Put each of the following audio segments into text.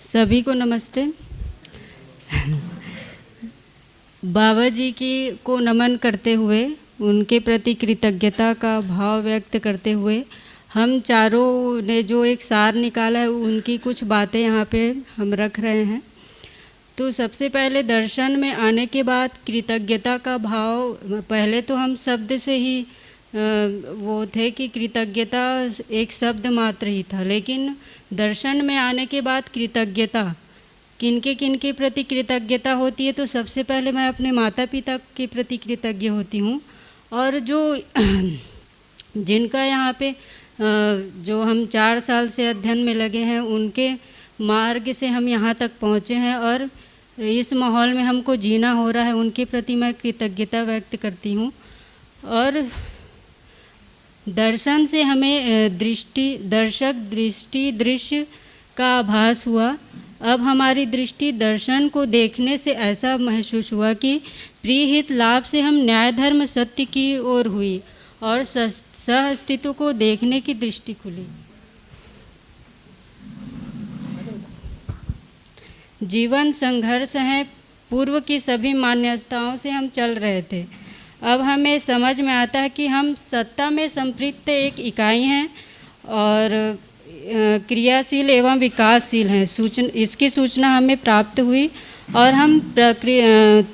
सभी को नमस्ते। बाबा जी को नमन करते हुए, उनके प्रति कृतज्ञता का भाव व्यक्त करते हुए हम चारों ने जो एक सार निकाला है, उनकी कुछ बातें यहाँ पे हम रख रहे हैं। तो सबसे पहले दर्शन में आने के बाद कृतज्ञता का भाव, पहले तो हम शब्द से ही वो थे कि कृतज्ञता एक शब्द मात्र ही था, लेकिन दर्शन में आने के बाद कृतज्ञता किनके प्रति कृतज्ञता होती है, तो सबसे पहले मैं अपने माता पिता के प्रति कृतज्ञ होती हूँ। और जो जिनका यहाँ पे जो हम 4 साल से अध्ययन में लगे हैं, उनके मार्ग से हम यहाँ तक पहुँचे हैं और इस माहौल में हमको जीना हो रहा है, उनके प्रति मैं कृतज्ञता व्यक्त करती हूँ। और दर्शन से हमें दृश्य का आभास हुआ। अब हमारी दृष्टि दर्शन को देखने से ऐसा महसूस हुआ कि प्रीहित लाभ से हम न्याय धर्म सत्य की ओर हुई और सह अस्तित्व को देखने की दृष्टि खुली। जीवन संघर्ष है, पूर्व की सभी मान्यताओं से हम चल रहे थे। अब हमें समझ में आता है कि हम सत्ता में संपृक्त एक इकाई हैं और क्रियाशील एवं विकासशील हैं। इसकी सूचना हमें प्राप्त हुई और हम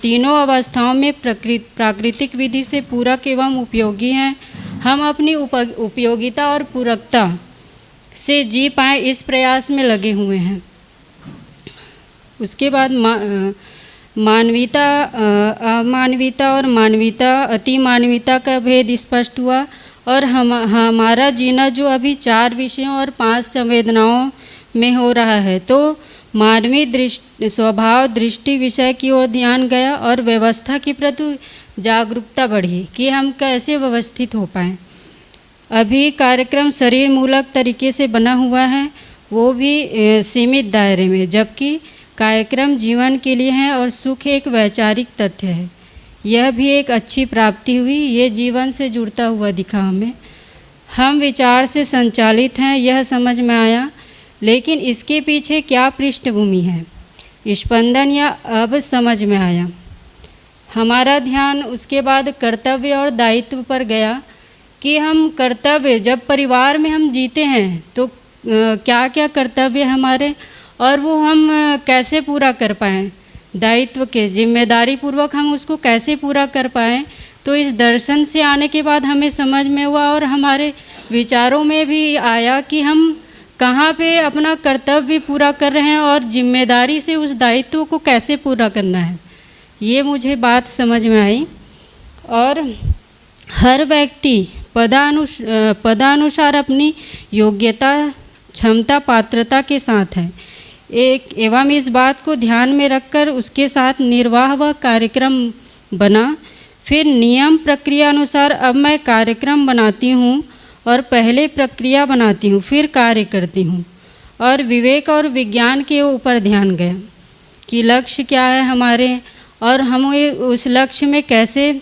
तीनों अवस्थाओं में प्राकृतिक विधि से पूरक एवं उपयोगी हैं। हम अपनी उपयोगिता और पूरकता से जी पाएँ, इस प्रयास में लगे हुए हैं। उसके बाद मानवीयता, अमानवीयता और मानवीयता, अति मानवीयता का भेद स्पष्ट हुआ और हमारा जीना जो अभी 4 विषयों और 5 संवेदनाओं में हो रहा है, तो मानवीय स्वभाव दृष्टि विषय की ओर ध्यान गया और व्यवस्था के प्रति जागरूकता बढ़ी कि हम कैसे व्यवस्थित हो पाएँ। अभी कार्यक्रम शरीर मूलक तरीके से बना हुआ है, वो भी सीमित दायरे में, जबकि कार्यक्रम जीवन के लिए है और सुख एक वैचारिक तथ्य है। यह भी एक अच्छी प्राप्ति हुई, ये जीवन से जुड़ता हुआ दिखा हमें। हम विचार से संचालित हैं, यह समझ में आया, लेकिन इसके पीछे क्या पृष्ठभूमि है, स्पंदन या अब समझ में आया। हमारा ध्यान उसके बाद कर्तव्य और दायित्व पर गया कि हम कर्तव्य, जब परिवार में हम जीते हैं तो क्या क्या कर्तव्य हमारे और वो हम कैसे पूरा कर पाएँ, दायित्व के जिम्मेदारी पूर्वक हम उसको कैसे पूरा कर पाएँ। तो इस दर्शन से आने के बाद हमें समझ में हुआ और हमारे विचारों में भी आया कि हम कहाँ पे अपना कर्तव्य पूरा कर रहे हैं और जिम्मेदारी से उस दायित्व को कैसे पूरा करना है, ये मुझे बात समझ में आई। और हर व्यक्ति पदानुसार अपनी योग्यता, क्षमता, पात्रता के साथ है एवं इस बात को ध्यान में रखकर उसके साथ निर्वाह व कार्यक्रम बना। फिर नियम प्रक्रिया अनुसार अब मैं कार्यक्रम बनाती हूँ और पहले प्रक्रिया बनाती हूँ, फिर कार्य करती हूँ और विवेक और विज्ञान के ऊपर ध्यान गया कि लक्ष्य क्या है हमारे और हमें उस लक्ष्य में कैसे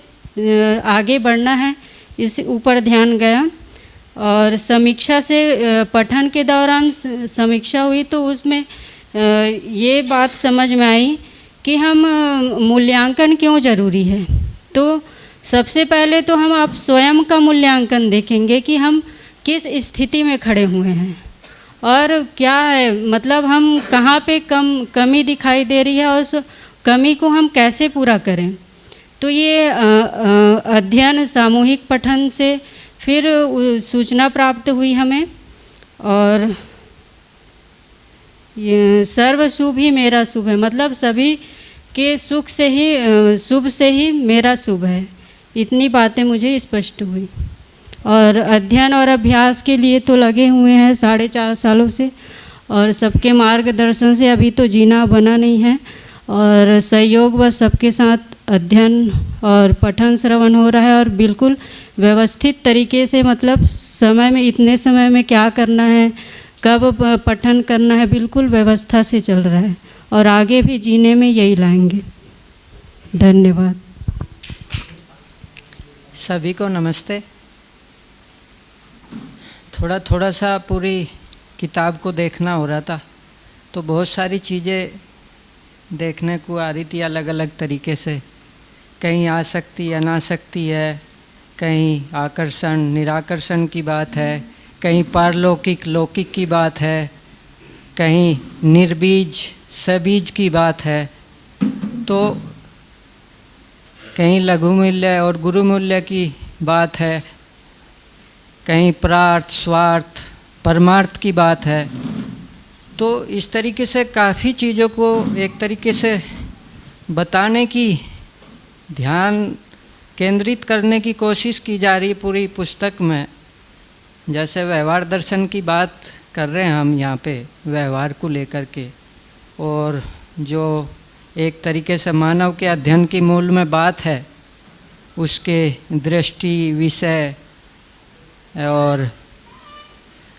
आगे बढ़ना है, इस ऊपर ध्यान गया। और समीक्षा से पठन के दौरान समीक्षा हुई तो उसमें ये बात समझ में आई कि हम मूल्यांकन क्यों ज़रूरी है। तो सबसे पहले तो हम आप स्वयं का मूल्यांकन देखेंगे कि हम किस स्थिति में खड़े हुए हैं और क्या है, मतलब हम कहाँ पे कमी दिखाई दे रही है और उस कमी को हम कैसे पूरा करें। तो ये अध्ययन, सामूहिक पठन से फिर सूचना प्राप्त हुई हमें। और ये सर्व शुभ ही मेरा शुभ है, मतलब सभी के सुख से ही, शुभ से ही मेरा शुभ है। इतनी बातें मुझे स्पष्ट हुई। और अध्ययन और अभ्यास के लिए तो लगे हुए हैं 4.5 सालों से और सबके मार्गदर्शन से अभी तो जीना बना नहीं है और सहयोग व सबके साथ अध्ययन और पठन श्रवण हो रहा है और बिल्कुल व्यवस्थित तरीके से, मतलब समय में, इतने समय में क्या करना है, कब पठन करना है, बिल्कुल व्यवस्था से चल रहा है और आगे भी जीने में यही लाएंगे। धन्यवाद। सभी को नमस्ते। थोड़ा सा पूरी किताब को देखना हो रहा था तो बहुत सारी चीज़ें देखने को आ रही थी अलग अलग तरीके से। कहीं आसक्ति अनासक्ति है, कहीं आकर्षण निराकर्षण की बात है, कहीं पारलौकिक लौकिक की बात है, कहीं निर्बीज सबीज की बात है, तो कहीं लघु मूल्य और गुरु मूल्य की बात है, कहीं प्रार्थ स्वार्थ परमार्थ की बात है। तो इस तरीके से काफ़ी चीज़ों को एक तरीके से बताने की, ध्यान केंद्रित करने की कोशिश की जा रही है पूरी पुस्तक में। जैसे व्यवहार दर्शन की बात कर रहे हैं हम यहाँ पे, व्यवहार को लेकर के, और जो एक तरीके से मानव के अध्ययन की मूल में बात है, उसके दृष्टि विषय और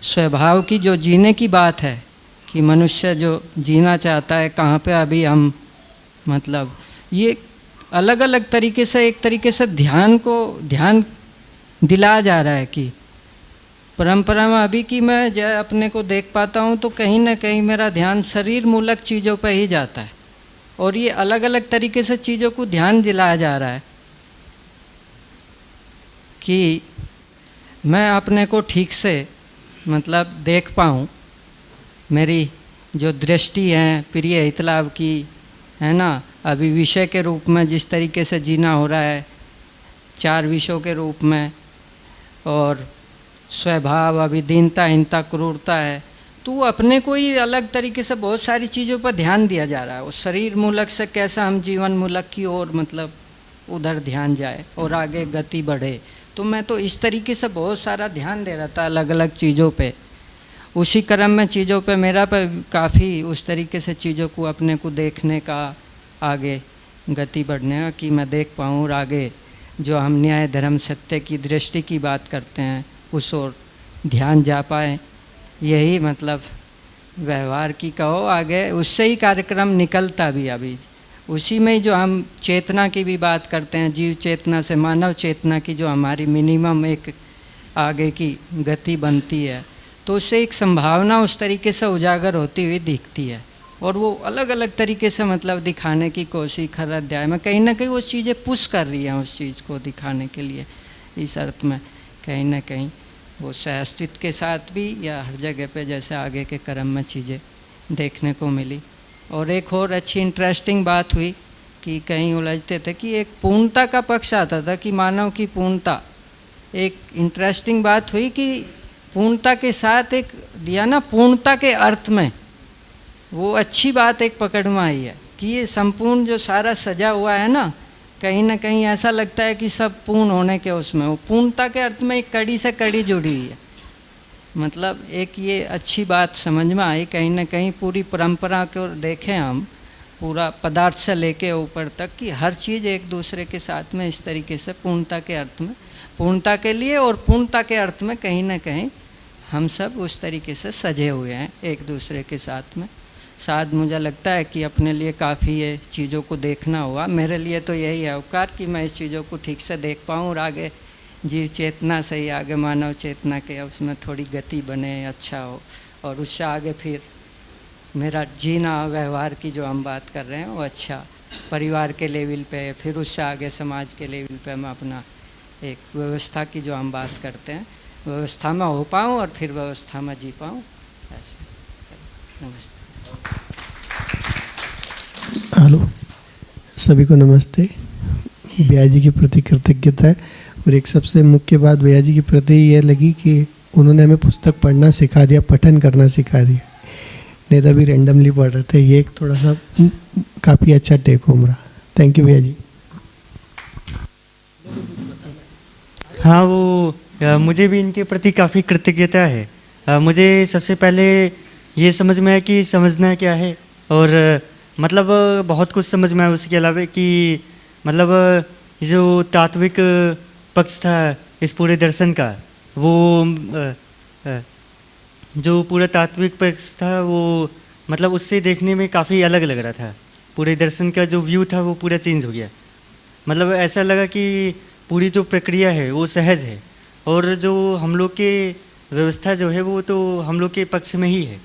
स्वभाव की जो जीने की बात है कि मनुष्य जो जीना चाहता है कहाँ पे अभी हम, मतलब ये अलग अलग तरीके से एक तरीके से ध्यान दिलाया जा रहा है कि परंपरा में अभी की मैं जब अपने को देख पाता हूँ तो कहीं ना कहीं मेरा ध्यान शरीर मूलक चीज़ों पर ही जाता है, और ये अलग अलग तरीके से चीज़ों को ध्यान दिलाया जा रहा है कि मैं अपने को ठीक से मतलब देख पाऊँ। मेरी जो दृष्टि है प्रिय हितलाभ की है ना, अभी विषय के रूप में जिस तरीके से जीना हो रहा है 4 विषयों के रूप में, और स्वभाव अभी दीनता हिंता क्रूरता है, तो अपने को ही अलग तरीके से बहुत सारी चीज़ों पर ध्यान दिया जा रहा है। और शरीर मूलक से कैसा हम जीवन मूलक की ओर मतलब उधर ध्यान जाए और आगे गति बढ़े। तो मैं तो इस तरीके से बहुत सारा ध्यान दे रहा था अलग अलग चीज़ों पे, उसी क्रम में चीज़ों पे मेरा पे काफ़ी उस तरीके से चीज़ों को अपने को देखने का, आगे गति बढ़ने का, कि मैं देख पाऊँ और आगे जो हम न्याय धर्म सत्य की दृष्टि की बात करते हैं उस ओर ध्यान जा पाए। यही मतलब व्यवहार की कहो आगे, उससे ही कार्यक्रम निकलता भी अभी उसी में ही जो हम चेतना की भी बात करते हैं, जीव चेतना से मानव चेतना की जो हमारी मिनिमम एक आगे की गति बनती है, तो उससे एक संभावना उस तरीके से उजागर होती हुई दिखती है। और वो अलग अलग तरीके से मतलब दिखाने की कोशिश हर अध्याय में कहीं ना कहीं वो चीज़ें पुश कर रही हैं उस चीज़ को दिखाने के लिए। इस अर्थ में कहीं ना कहीं वो सहअस्तित्व के साथ भी या हर जगह पे जैसे आगे के क्रम में चीज़ें देखने को मिली। और एक और अच्छी इंटरेस्टिंग बात हुई कि कहीं उलझते थे कि एक पूर्णता का पक्ष आता था कि मानव की पूर्णता। एक इंटरेस्टिंग बात हुई कि पूर्णता के साथ एक दिया ना पूर्णता के अर्थ में, वो अच्छी बात एक पकड़ में आई है कि ये संपूर्ण जो सारा सजा हुआ है ना कहीं ऐसा लगता है कि सब पूर्ण होने के उसमें, वो पूर्णता के अर्थ में एक कड़ी से कड़ी जुड़ी हुई है। मतलब एक ये अच्छी बात समझ में आई कहीं ना कहीं पूरी परंपरा को देखें हम, पूरा पदार्थ से लेके ऊपर तक कि हर चीज़ एक दूसरे के साथ में इस तरीके से पूर्णता के अर्थ में, पूर्णता के लिए और पूर्णता के अर्थ में कहीं ना कहीं हम सब उस तरीके से सजे हुए हैं एक दूसरे के साथ में। शायद मुझे लगता है कि अपने लिए काफ़ी ये चीज़ों को देखना हुआ। मेरे लिए तो यही है उपकार कि मैं इस चीज़ों को ठीक से देख पाऊँ और आगे जीव चेतना से ही आगे मानव चेतना के उसमें थोड़ी गति बने, अच्छा हो, और उससे आगे फिर मेरा जीना व्यवहार की जो हम बात कर रहे हैं वो अच्छा परिवार के लेवल पे, फिर उससे आगे समाज के लेवल पे मैं अपना एक व्यवस्था की जो हम बात करते हैं व्यवस्था में हो पाऊँ और फिर व्यवस्था में जी पाऊँ। ऐसे नमस्ते। हेलो, सभी को नमस्ते। भैया जी के प्रति कृतज्ञता है, और एक सबसे मुख्य बात भैया जी के प्रति ये लगी कि उन्होंने हमें पुस्तक पढ़ना सिखा दिया, पठन करना सिखा दिया, नहीं तो अभी रैंडमली पढ़ रहे थे। ये एक थोड़ा सा काफ़ी अच्छा टेक होम रहा। थैंक यू भैया जी। हाँ, वो मुझे भी इनके प्रति काफ़ी कृतज्ञता है। मुझे सबसे पहले ये समझ में आया कि समझना क्या है, और मतलब बहुत कुछ समझ में आया। उसके अलावा कि मतलब जो तात्विक पक्ष था इस पूरे दर्शन का, वो जो पूरा तात्विक पक्ष था वो मतलब उससे देखने में काफ़ी अलग लग रहा था। पूरे दर्शन का जो व्यू था वो पूरा चेंज हो गया। मतलब ऐसा लगा कि पूरी जो प्रक्रिया है वो सहज है, और जो हम लोग के व्यवस्था जो है वो तो हम लोग के पक्ष में ही है।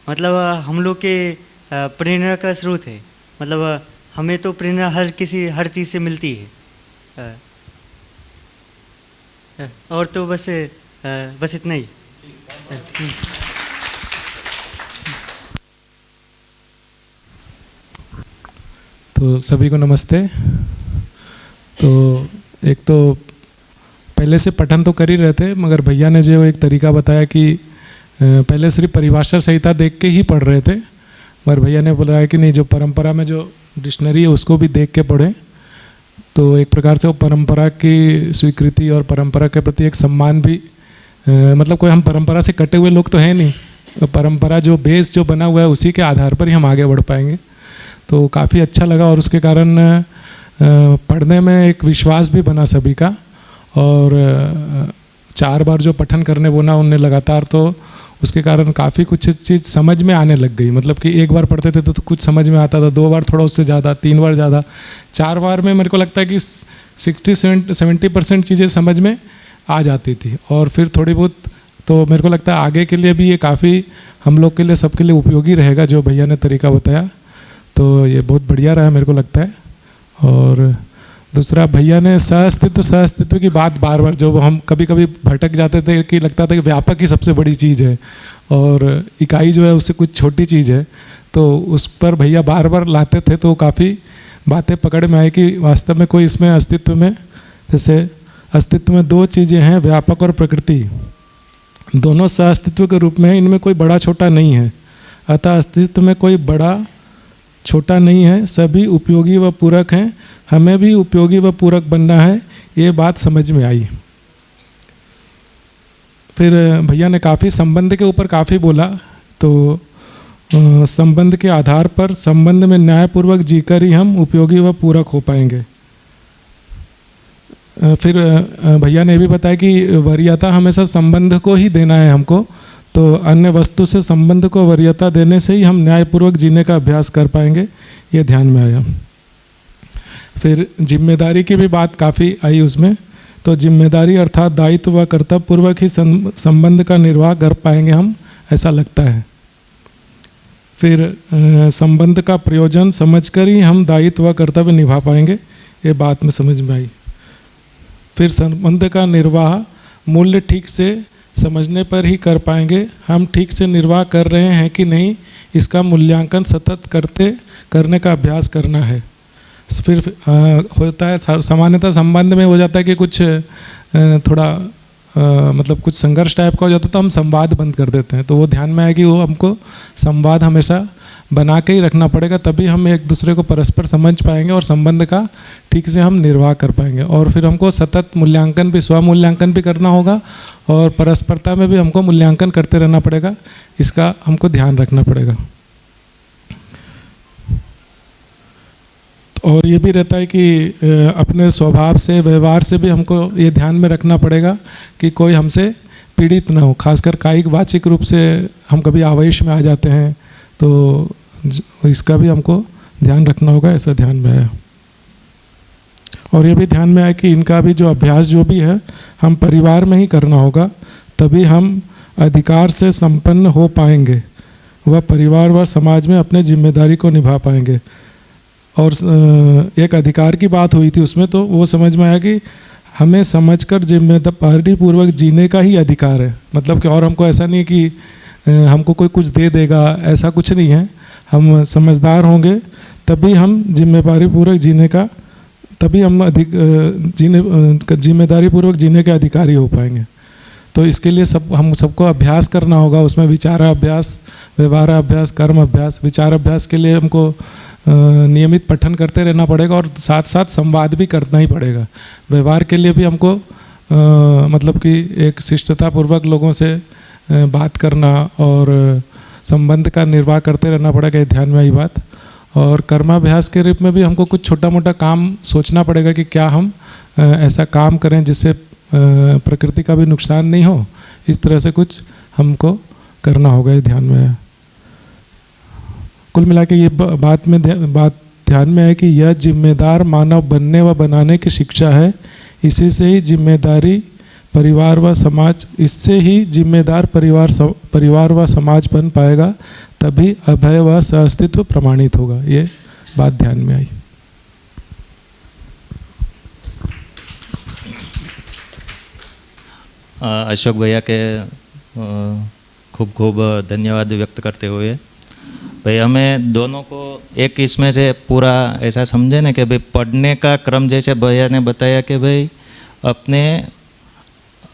मतलब हम लोग के प्रेरणा का स्रोत है। मतलब हमें तो प्रेरणा हर चीज़ से मिलती है। और तो बस इतना ही। तो सभी को नमस्ते। तो एक तो पहले से पठन तो कर ही रहे थे, मगर भैया ने जो एक तरीका बताया कि पहले सिर्फ परिभाषा संहिता देख के ही पढ़ रहे थे, मगर भैया ने बताया कि नहीं, जो परंपरा में जो डिक्शनरी है उसको भी देख के पढ़ें। तो एक प्रकार से वो परंपरा की स्वीकृति और परंपरा के प्रति एक सम्मान भी, मतलब कोई हम परंपरा से कटे हुए लोग तो हैं नहीं, परंपरा जो बेस जो बना हुआ है उसी के आधार पर ही हम आगे बढ़ पाएंगे। तो काफ़ी अच्छा लगा और उसके कारण पढ़ने में एक विश्वास भी बना सभी का। और 4 बार जो पठन करने बोला उनने लगातार, तो उसके कारण काफ़ी कुछ चीज़ समझ में आने लग गई। मतलब कि 1 बार पढ़ते थे तो कुछ समझ में आता था, 2 बार थोड़ा उससे ज़्यादा, 3 बार ज़्यादा, 4 बार में मेरे को लगता है कि 60-70% चीज़ें समझ में आ जाती थी। और फिर थोड़ी बहुत तो मेरे को लगता है आगे के लिए भी ये काफ़ी हम लोग के लिए, सबके लिए उपयोगी रहेगा जो भैया ने तरीका बताया। तो ये बहुत बढ़िया रहा मेरे को लगता है। और दूसरा, भैया ने सहअस्तित्व की बात बार बार, जो हम कभी कभी भटक जाते थे कि लगता था कि व्यापक ही सबसे बड़ी चीज़ है और इकाई जो है उससे कुछ छोटी चीज़ है, तो उस पर भैया बार बार लाते थे। तो काफ़ी बातें पकड़ में आई कि वास्तव में कोई इसमें अस्तित्व में, जैसे अस्तित्व में 2 चीज़ें हैं, व्यापक और प्रकृति, दोनों सहअस्तित्व के रूप में, इनमें कोई बड़ा छोटा नहीं है। अतः अस्तित्व में कोई बड़ा छोटा नहीं है, सभी उपयोगी व पूरक हैं, हमें भी उपयोगी व पूरक बनना है, ये बात समझ में आई। फिर भैया ने काफ़ी संबंध के ऊपर काफ़ी बोला। तो संबंध के आधार पर संबंध में न्यायपूर्वक जीकर ही हम उपयोगी व पूरक हो पाएंगे। फिर भैया ने भी बताया कि वरीयता हमेशा संबंध को ही देना है हमको, तो अन्य वस्तु से संबंध को वरीयता देने से ही हम न्यायपूर्वक जीने का अभ्यास कर पाएंगे, ये ध्यान में आया। फिर जिम्मेदारी की भी बात काफ़ी आई उसमें। तो जिम्मेदारी अर्थात दायित्व व कर्तव्य पूर्वक ही संबंध का निर्वाह कर पाएंगे हम, ऐसा लगता है। फिर संबंध का प्रयोजन समझकर ही हम दायित्व व कर्तव्य निभा पाएंगे, ये बात में समझ में आई। फिर संबंध का निर्वाह मूल्य ठीक से समझने पर ही कर पाएंगे, हम ठीक से निर्वाह कर रहे हैं कि नहीं, इसका मूल्यांकन सतत करने का अभ्यास करना है। फिर होता है सामान्यतः संबंध में हो जाता है कि कुछ थोड़ा मतलब कुछ संघर्ष टाइप का हो जाता है, तो हम संवाद बंद कर देते हैं। तो वो ध्यान में आए कि वो हमको संवाद हमेशा बना के ही रखना पड़ेगा, तभी हम एक दूसरे को परस्पर समझ पाएंगे और संबंध का ठीक से हम निर्वाह कर पाएंगे। और फिर हमको सतत मूल्यांकन भी, स्वमूल्यांकन भी करना होगा और परस्परता में भी हमको मूल्यांकन करते रहना पड़ेगा, इसका हमको ध्यान रखना पड़ेगा। और ये भी रहता है कि अपने स्वभाव से, व्यवहार से भी हमको ये ध्यान में रखना पड़ेगा कि कोई हमसे पीड़ित ना हो। खासकर कायिक वाचिक रूप से हम कभी आवेश में आ जाते हैं, तो इसका भी हमको ध्यान रखना होगा, ऐसा ध्यान में आया। और ये भी ध्यान में आया कि इनका भी जो अभ्यास जो भी है हम परिवार में ही करना होगा, तभी हम अधिकार से संपन्न हो पाएंगे, वह परिवार व समाज में अपने जिम्मेदारी को निभा पाएंगे। और एक अधिकार की बात हुई थी उसमें, तो वो समझ में आया कि हमें समझकर जिम्मेदारी पूर्वक जीने का ही अधिकार है। मतलब कि और हमको ऐसा नहीं कि हमको कोई कुछ दे देगा, ऐसा कुछ नहीं है। हम समझदार होंगे तभी हम जिम्मेदारी पूर्वक जीने का, तभी हम जिम्मेदारी पूर्वक जीने के अधिकारी हो पाएंगे। तो इसके लिए हम सबको अभ्यास करना होगा, उसमें विचाराभ्यास, व्यवहाराभ्यास, कर्म अभ्यास। विचाराभ्यास के लिए हमको नियमित पठन करते रहना पड़ेगा और साथ साथ संवाद भी करना ही पड़ेगा। व्यवहार के लिए भी हमको मतलब कि एक शिष्टतापूर्वक लोगों से बात करना और संबंध का निर्वाह करते रहना पड़ेगा, ध्यान में आई बात। और कर्माभ्यास के रूप में भी हमको कुछ छोटा मोटा काम सोचना पड़ेगा कि क्या हम ऐसा काम करें जिससे प्रकृति का भी नुकसान नहीं हो, इस तरह से कुछ हमको करना होगा, ये ध्यान में है। कुल मिला के ये बात ध्यान में है कि यह जिम्मेदार मानव बनने व बनाने की शिक्षा है। इसी से ही जिम्मेदारी परिवार व समाज, इससे ही जिम्मेदार परिवार व समाज बन पाएगा, तभी अभय व सहअस्तित्व प्रमाणित होगा। ये बात ध्यान में आई। अशोक भैया के खूब खूब धन्यवाद व्यक्त करते हुए, भाई हमें दोनों को एक इसमें से पूरा ऐसा समझे ना कि भाई पढ़ने का क्रम जैसे भैया ने बताया कि भाई अपने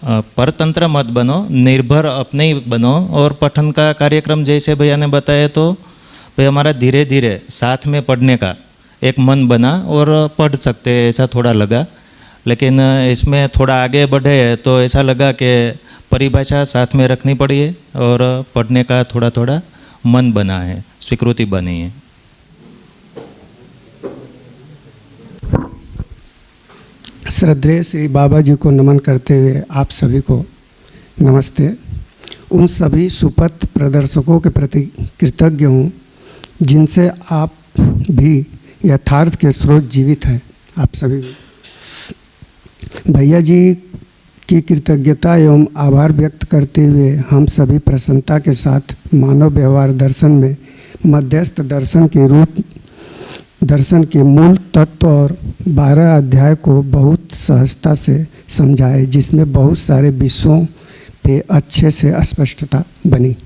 परतंत्र मत बनो, निर्भर अपने ही बनो, और पठन का कार्यक्रम जैसे भैया ने बताया तो भाई हमारा धीरे धीरे साथ में पढ़ने का एक मन बना और पढ़ सकते हैं ऐसा थोड़ा लगा। लेकिन इसमें थोड़ा आगे बढ़े तो ऐसा लगा कि परिभाषा साथ में रखनी पड़ी है और पढ़ने का थोड़ा थोड़ा मन बना है, स्वीकृति बनी है। श्रद्धेय श्री बाबा जी को नमन करते हुए आप सभी को नमस्ते। उन सभी सुपथ प्रदर्शकों के प्रति कृतज्ञ हूँ जिनसे आप भी यथार्थ के स्रोत जीवित हैं। आप सभी भैया जी की कृतज्ञता एवं आभार व्यक्त करते हुए हम सभी प्रसन्नता के साथ मानव व्यवहार दर्शन में मध्यस्थ दर्शन के मूल तत्व और 12 अध्याय को बहुत सहजता से समझाए, जिसमें बहुत सारे विषयों पे अच्छे से स्पष्टता बनी।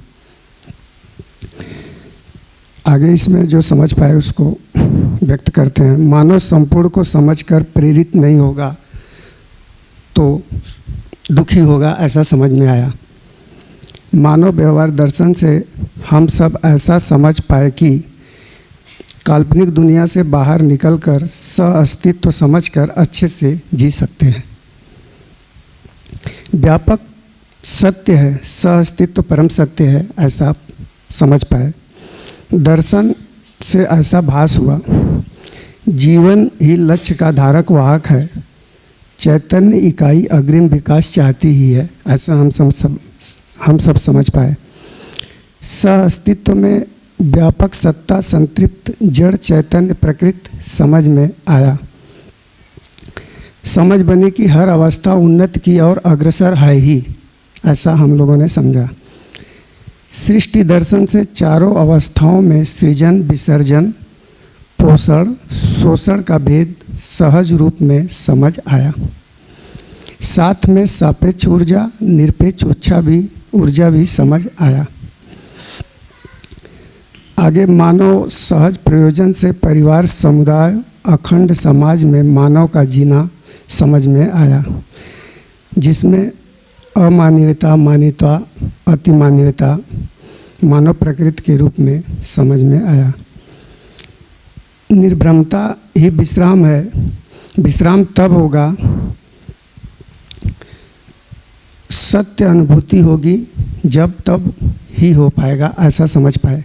आगे इसमें जो समझ पाए उसको व्यक्त करते हैं। मानव संपूर्ण को समझकर प्रेरित नहीं होगा तो दुखी होगा, ऐसा समझ में आया। मानव व्यवहार दर्शन से हम सब ऐसा समझ पाए कि काल्पनिक दुनिया से बाहर निकलकर सह-अस्तित्व समझकर अच्छे से जी सकते हैं। व्यापक सत्य है, सह-अस्तित्व परम सत्य है, ऐसा समझ पाए। दर्शन से ऐसा भास हुआ, जीवन ही लक्ष्य का धारक वाहक है, चैतन्य इकाई अग्रिम विकास चाहती ही है, ऐसा हम सब समझ पाए। सह-अस्तित्व में व्यापक सत्ता संतृप्त जड़ चैतन्य प्रकृति समझ में आया। समझ बने कि हर अवस्था उन्नति की ओर अग्रसर है ही, ऐसा हम लोगों ने समझा। सृष्टि दर्शन से चारों अवस्थाओं में सृजन, विसर्जन, पोषण, शोषण का भेद सहज रूप में समझ आया। साथ में सापेक्ष ऊर्जा, निरपेक्ष ऊर्जा भी समझ आया। आगे मानव सहज प्रयोजन से परिवार, समुदाय, अखंड समाज में मानव का जीना समझ में आया, जिसमें अमानवीयता, मानवता, अतिमानवीयता मानव प्रकृति के रूप में समझ में आया। निर्भ्रमता ही विश्राम है। विश्राम तब होगा सत्य अनुभूति होगी जब तब ही हो पाएगा, ऐसा समझ पाए।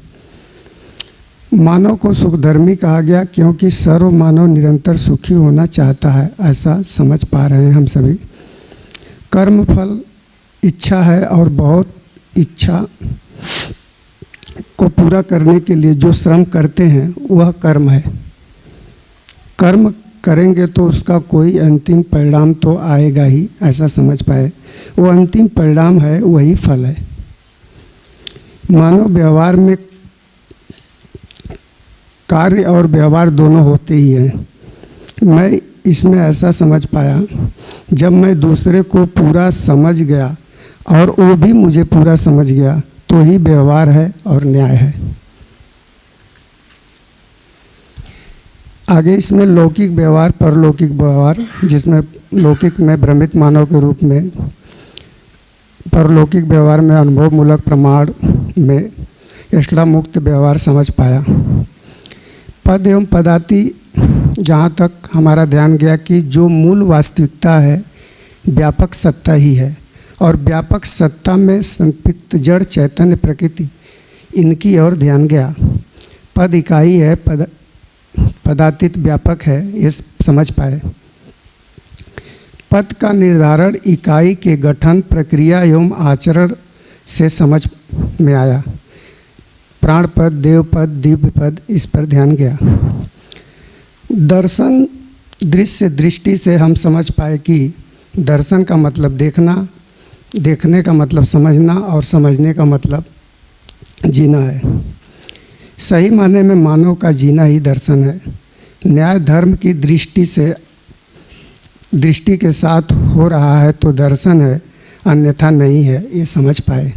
मानव को सुखधर्मी कहा गया क्योंकि सर्व मानव निरंतर सुखी होना चाहता है, ऐसा समझ पा रहे हैं हम सभी। कर्म फल इच्छा है और बहुत इच्छा को पूरा करने के लिए जो श्रम करते हैं वह कर्म है। कर्म करेंगे तो उसका कोई अंतिम परिणाम तो आएगा ही, ऐसा समझ पाए। वो अंतिम परिणाम है, वही फल है। मानव व्यवहार में कार्य और व्यवहार दोनों होते ही हैं। मैं इसमें ऐसा समझ पाया, जब मैं दूसरे को पूरा समझ गया और वो भी मुझे पूरा समझ गया तो ही व्यवहार है और न्याय है। आगे इसमें लौकिक व्यवहार, परलौकिक व्यवहार, जिसमें लौकिक में भ्रमित मानव के रूप में, परलौकिक व्यवहार में अनुभव मूलक प्रमाण में इष्टा मुक्त व्यवहार समझ पाया। पद एवं पदाति जहाँ तक हमारा ध्यान गया कि जो मूल वास्तविकता है व्यापक सत्ता ही है, और व्यापक सत्ता में संपृक्त जड़ चैतन्य प्रकृति, इनकी ओर ध्यान गया। पद इकाई है, पदातीत व्यापक है, ये समझ पाए। पद का निर्धारण इकाई के गठन, प्रक्रिया एवं आचरण से समझ में आया। प्राण पद, देव पद, दिव्य पद, इस पर ध्यान गया। दर्शन दृश्य दृष्टि से हम समझ पाए कि दर्शन का मतलब देखना, देखने का मतलब समझना और समझने का मतलब जीना है। सही मायने में मानव का जीना ही दर्शन है। न्याय धर्म की दृष्टि के साथ हो रहा है तो दर्शन है, अन्यथा नहीं है, ये समझ पाए।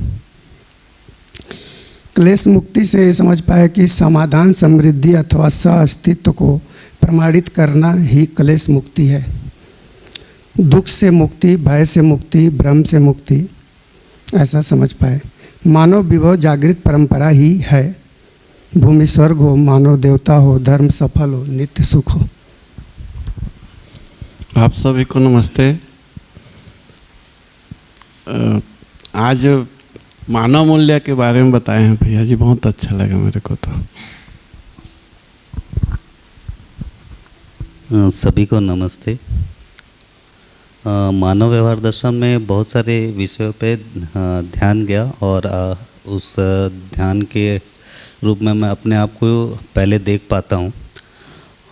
क्लेश मुक्ति से ये समझ पाए कि समाधान, समृद्धि अथवा सह अस्तित्व को प्रमाणित करना ही क्लेश मुक्ति है। दुख से मुक्ति, भय से मुक्ति, भ्रम से मुक्ति, ऐसा समझ पाए। मानव विभव जागृत परंपरा ही है। भूमि स्वर्ग हो, मानव देवता हो, धर्म सफल हो, नित्य सुख हो। आप सभी को नमस्ते। आज मानव मूल्य के बारे में बताए हैं भैया जी, बहुत अच्छा लगा मेरे को तो। सभी को नमस्ते। मानव व्यवहार दर्शन में बहुत सारे विषयों पे ध्यान गया और उस ध्यान के रूप में मैं अपने आप को पहले देख पाता हूँ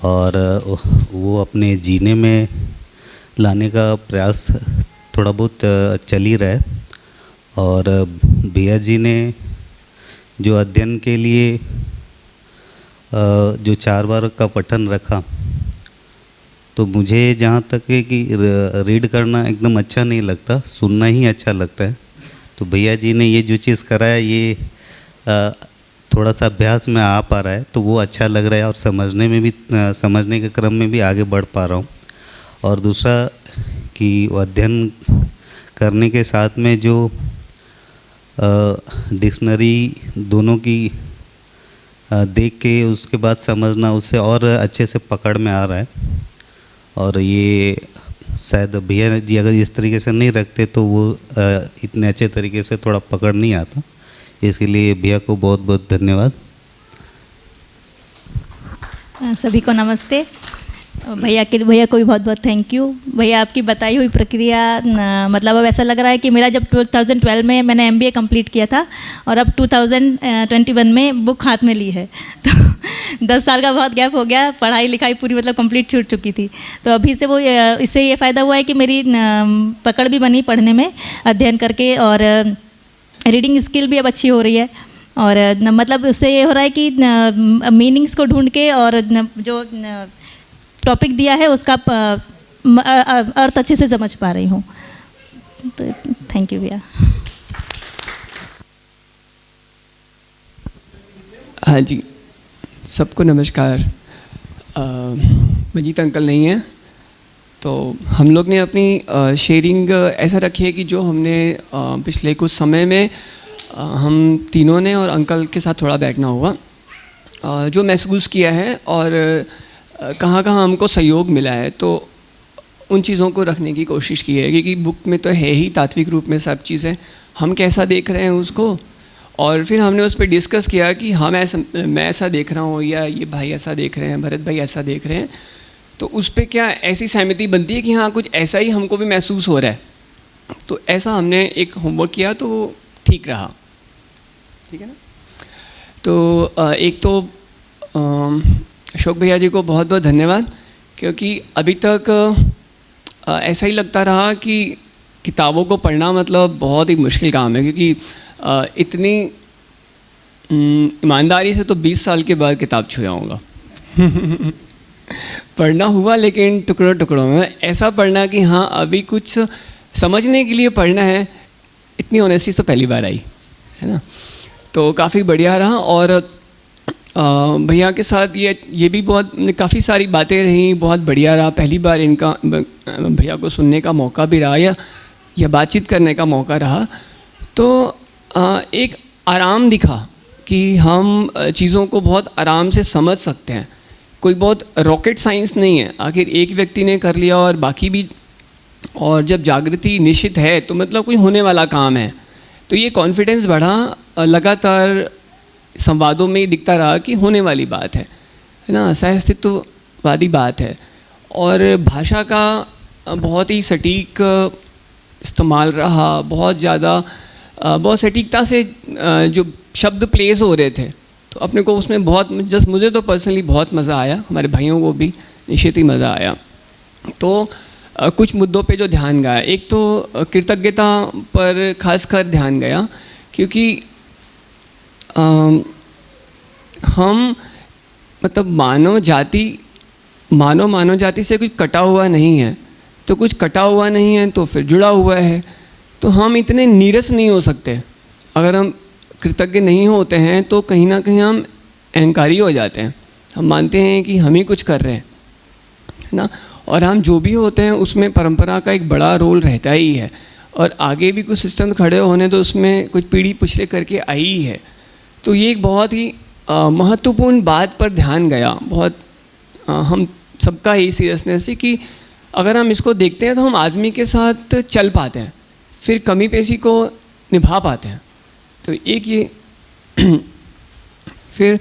और वो अपने जीने में लाने का प्रयास थोड़ा बहुत चल ही रहा है। और भैया जी ने जो अध्ययन के लिए जो 4 बार का पठन रखा, तो मुझे जहाँ तक है कि रीड करना एकदम अच्छा नहीं लगता, सुनना ही अच्छा लगता है। तो भैया जी ने ये जो चीज़ कराया, ये थोड़ा सा अभ्यास में आ पा रहा है, तो वो अच्छा लग रहा है और समझने में भी, समझने के क्रम में भी आगे बढ़ पा रहा हूँ। और दूसरा कि अध्ययन करने के साथ में जो डिक्शनरी दोनों की देख के उसके बाद समझना, उससे और अच्छे से पकड़ में आ रहा है। और ये शायद भैया जी अगर इस तरीके से नहीं रखते तो वो इतने अच्छे तरीके से थोड़ा पकड़ नहीं आता। इसके लिए भैया को बहुत बहुत धन्यवाद। सभी को नमस्ते। भैया को भी बहुत बहुत थैंक यू। भैया आपकी बताई हुई प्रक्रिया मतलब अब ऐसा लग रहा है कि मेरा जब 2012 में मैंने MBA कंप्लीट किया था और अब 2021 में बुक हाथ में ली है, तो 10 साल का बहुत गैप हो गया। पढ़ाई लिखाई पूरी मतलब कंप्लीट छूट चुकी थी। तो अभी से वो इससे ये फ़ायदा हुआ है कि मेरी पकड़ भी बनी पढ़ने में, अध्ययन करके, और रीडिंग स्किल भी अब अच्छी हो रही है। और मतलब उससे ये हो रहा है कि मीनिंग्स को ढूंढ के और जो टॉपिक दिया है उसका अर्थ अच्छे से समझ पा रही हूँ। तो थैंक यू भैया। हाँ जी, सबको नमस्कार। मजीद अंकल नहीं है, तो हम लोग ने अपनी शेयरिंग ऐसा रखी है कि जो हमने पिछले कुछ समय में हम तीनों ने और अंकल के साथ थोड़ा बैठना हुआ, जो महसूस किया है और कहाँ कहाँ हमको सहयोग मिला है, तो उन चीज़ों को रखने की कोशिश की है। क्योंकि बुक में तो है ही तात्विक रूप में सब चीज़ें, हम कैसा देख रहे हैं उसको, और फिर हमने उस पर डिस्कस किया कि मैं ऐसा देख रहा हूँ या ये भाई ऐसा देख रहे हैं, भरत भाई ऐसा देख रहे हैं, तो उस पर क्या ऐसी सहमति बनती है कि हाँ कुछ ऐसा ही हमको भी महसूस हो रहा है। तो ऐसा हमने एक होमवर्क किया, तो वो ठीक रहा। ठीक है ना। तो एक तो अशोक भैया जी को बहुत बहुत धन्यवाद, क्योंकि अभी तक ऐसा ही लगता रहा कि किताबों को पढ़ना मतलब बहुत ही मुश्किल काम है। क्योंकि इतनी ईमानदारी से तो 20 साल के बाद किताब छुआ होगा। पढ़ना हुआ, लेकिन टुकड़ों टुकड़ों में ऐसा पढ़ना कि हाँ अभी कुछ समझने के लिए पढ़ना है, इतनी ऑनेस्टी तो पहली बार आई है ना। तो काफ़ी बढ़िया रहा। और भैया के साथ ये भी बहुत काफ़ी सारी बातें रहीं, बहुत बढ़िया रहा। पहली बार इनका भैया को सुनने का मौका भी रहा या बातचीत करने का मौका रहा। तो एक आराम दिखा कि हम चीज़ों को बहुत आराम से समझ सकते हैं। कोई बहुत रॉकेट साइंस नहीं है, आखिर एक व्यक्ति ने कर लिया और बाकी भी, और जब जागृति निश्चित है तो मतलब कोई होने वाला काम है। तो ये कॉन्फिडेंस बढ़ा, लगातार संवादों में ही दिखता रहा कि होने वाली बात है ना, सहअस्तित्ववादी बात है। और भाषा का बहुत ही सटीक इस्तेमाल रहा, बहुत ज़्यादा बहुत सटीकता से जो शब्द प्लेस हो रहे थे, तो अपने को उसमें बहुत मुझे तो पर्सनली बहुत मज़ा आया, हमारे भाइयों को भी निश्चित ही मज़ा आया। तो कुछ मुद्दों पे जो ध्यान गया, एक तो कृतज्ञता पर खासकर ध्यान गया, क्योंकि हम मतलब मानव जाति से कुछ कटा हुआ नहीं है, तो कुछ कटा हुआ नहीं है तो फिर जुड़ा हुआ है। तो हम इतने नीरस नहीं हो सकते। अगर हम कृतज्ञ नहीं होते हैं तो कहीं ना कहीं हम अहंकारी हो जाते हैं। हम मानते हैं कि हम ही कुछ कर रहे हैं, है ना। और हम जो भी होते हैं उसमें परंपरा का एक बड़ा रोल रहता ही है, और आगे भी कुछ सिस्टम खड़े होने तो उसमें कुछ पीढ़ी पिछले करके आई ही है। तो ये एक बहुत ही महत्वपूर्ण बात पर ध्यान गया, बहुत हम सबका ही सीरियसनेस है कि अगर हम इसको देखते हैं तो हम आदमी के साथ चल पाते हैं, फिर कमी पेशी को निभा पाते हैं। तो एक ये फिर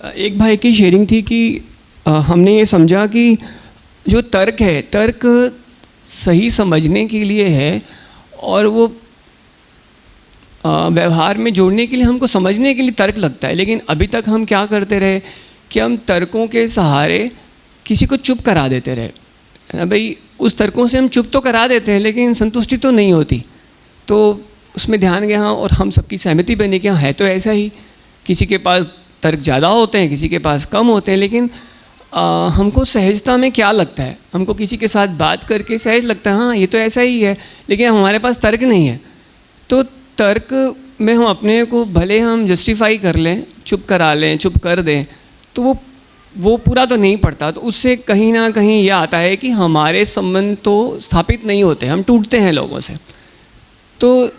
एक भाई की शेयरिंग थी कि हमने ये समझा कि जो तर्क है, तर्क सही समझने के लिए है, और वो व्यवहार में जोड़ने के लिए हमको समझने के लिए तर्क लगता है। लेकिन अभी तक हम क्या करते रहे कि हम तर्कों के सहारे किसी को चुप करा देते रहे। भाई उस तर्कों से हम चुप तो करा देते हैं लेकिन संतुष्टि तो नहीं होती। तो उसमें ध्यान गया और हम सबकी सहमति बनी कि है तो ऐसा ही, किसी के पास तर्क ज़्यादा होते हैं, किसी के पास कम होते हैं, लेकिन हमको सहजता में क्या लगता है, हमको किसी के साथ बात करके सहज लगता है हाँ ये तो ऐसा ही है, लेकिन हमारे पास तर्क नहीं है। तो तर्क में हम अपने को भले हम जस्टिफाई कर लें, चुप करा लें, चुप कर दें, तो वो पूरा तो नहीं पड़ता। तो उससे कहीं ना कहीं ये आता है कि हमारे संबंध तो स्थापित नहीं होते, हम टूटते हैं लोगों से। तो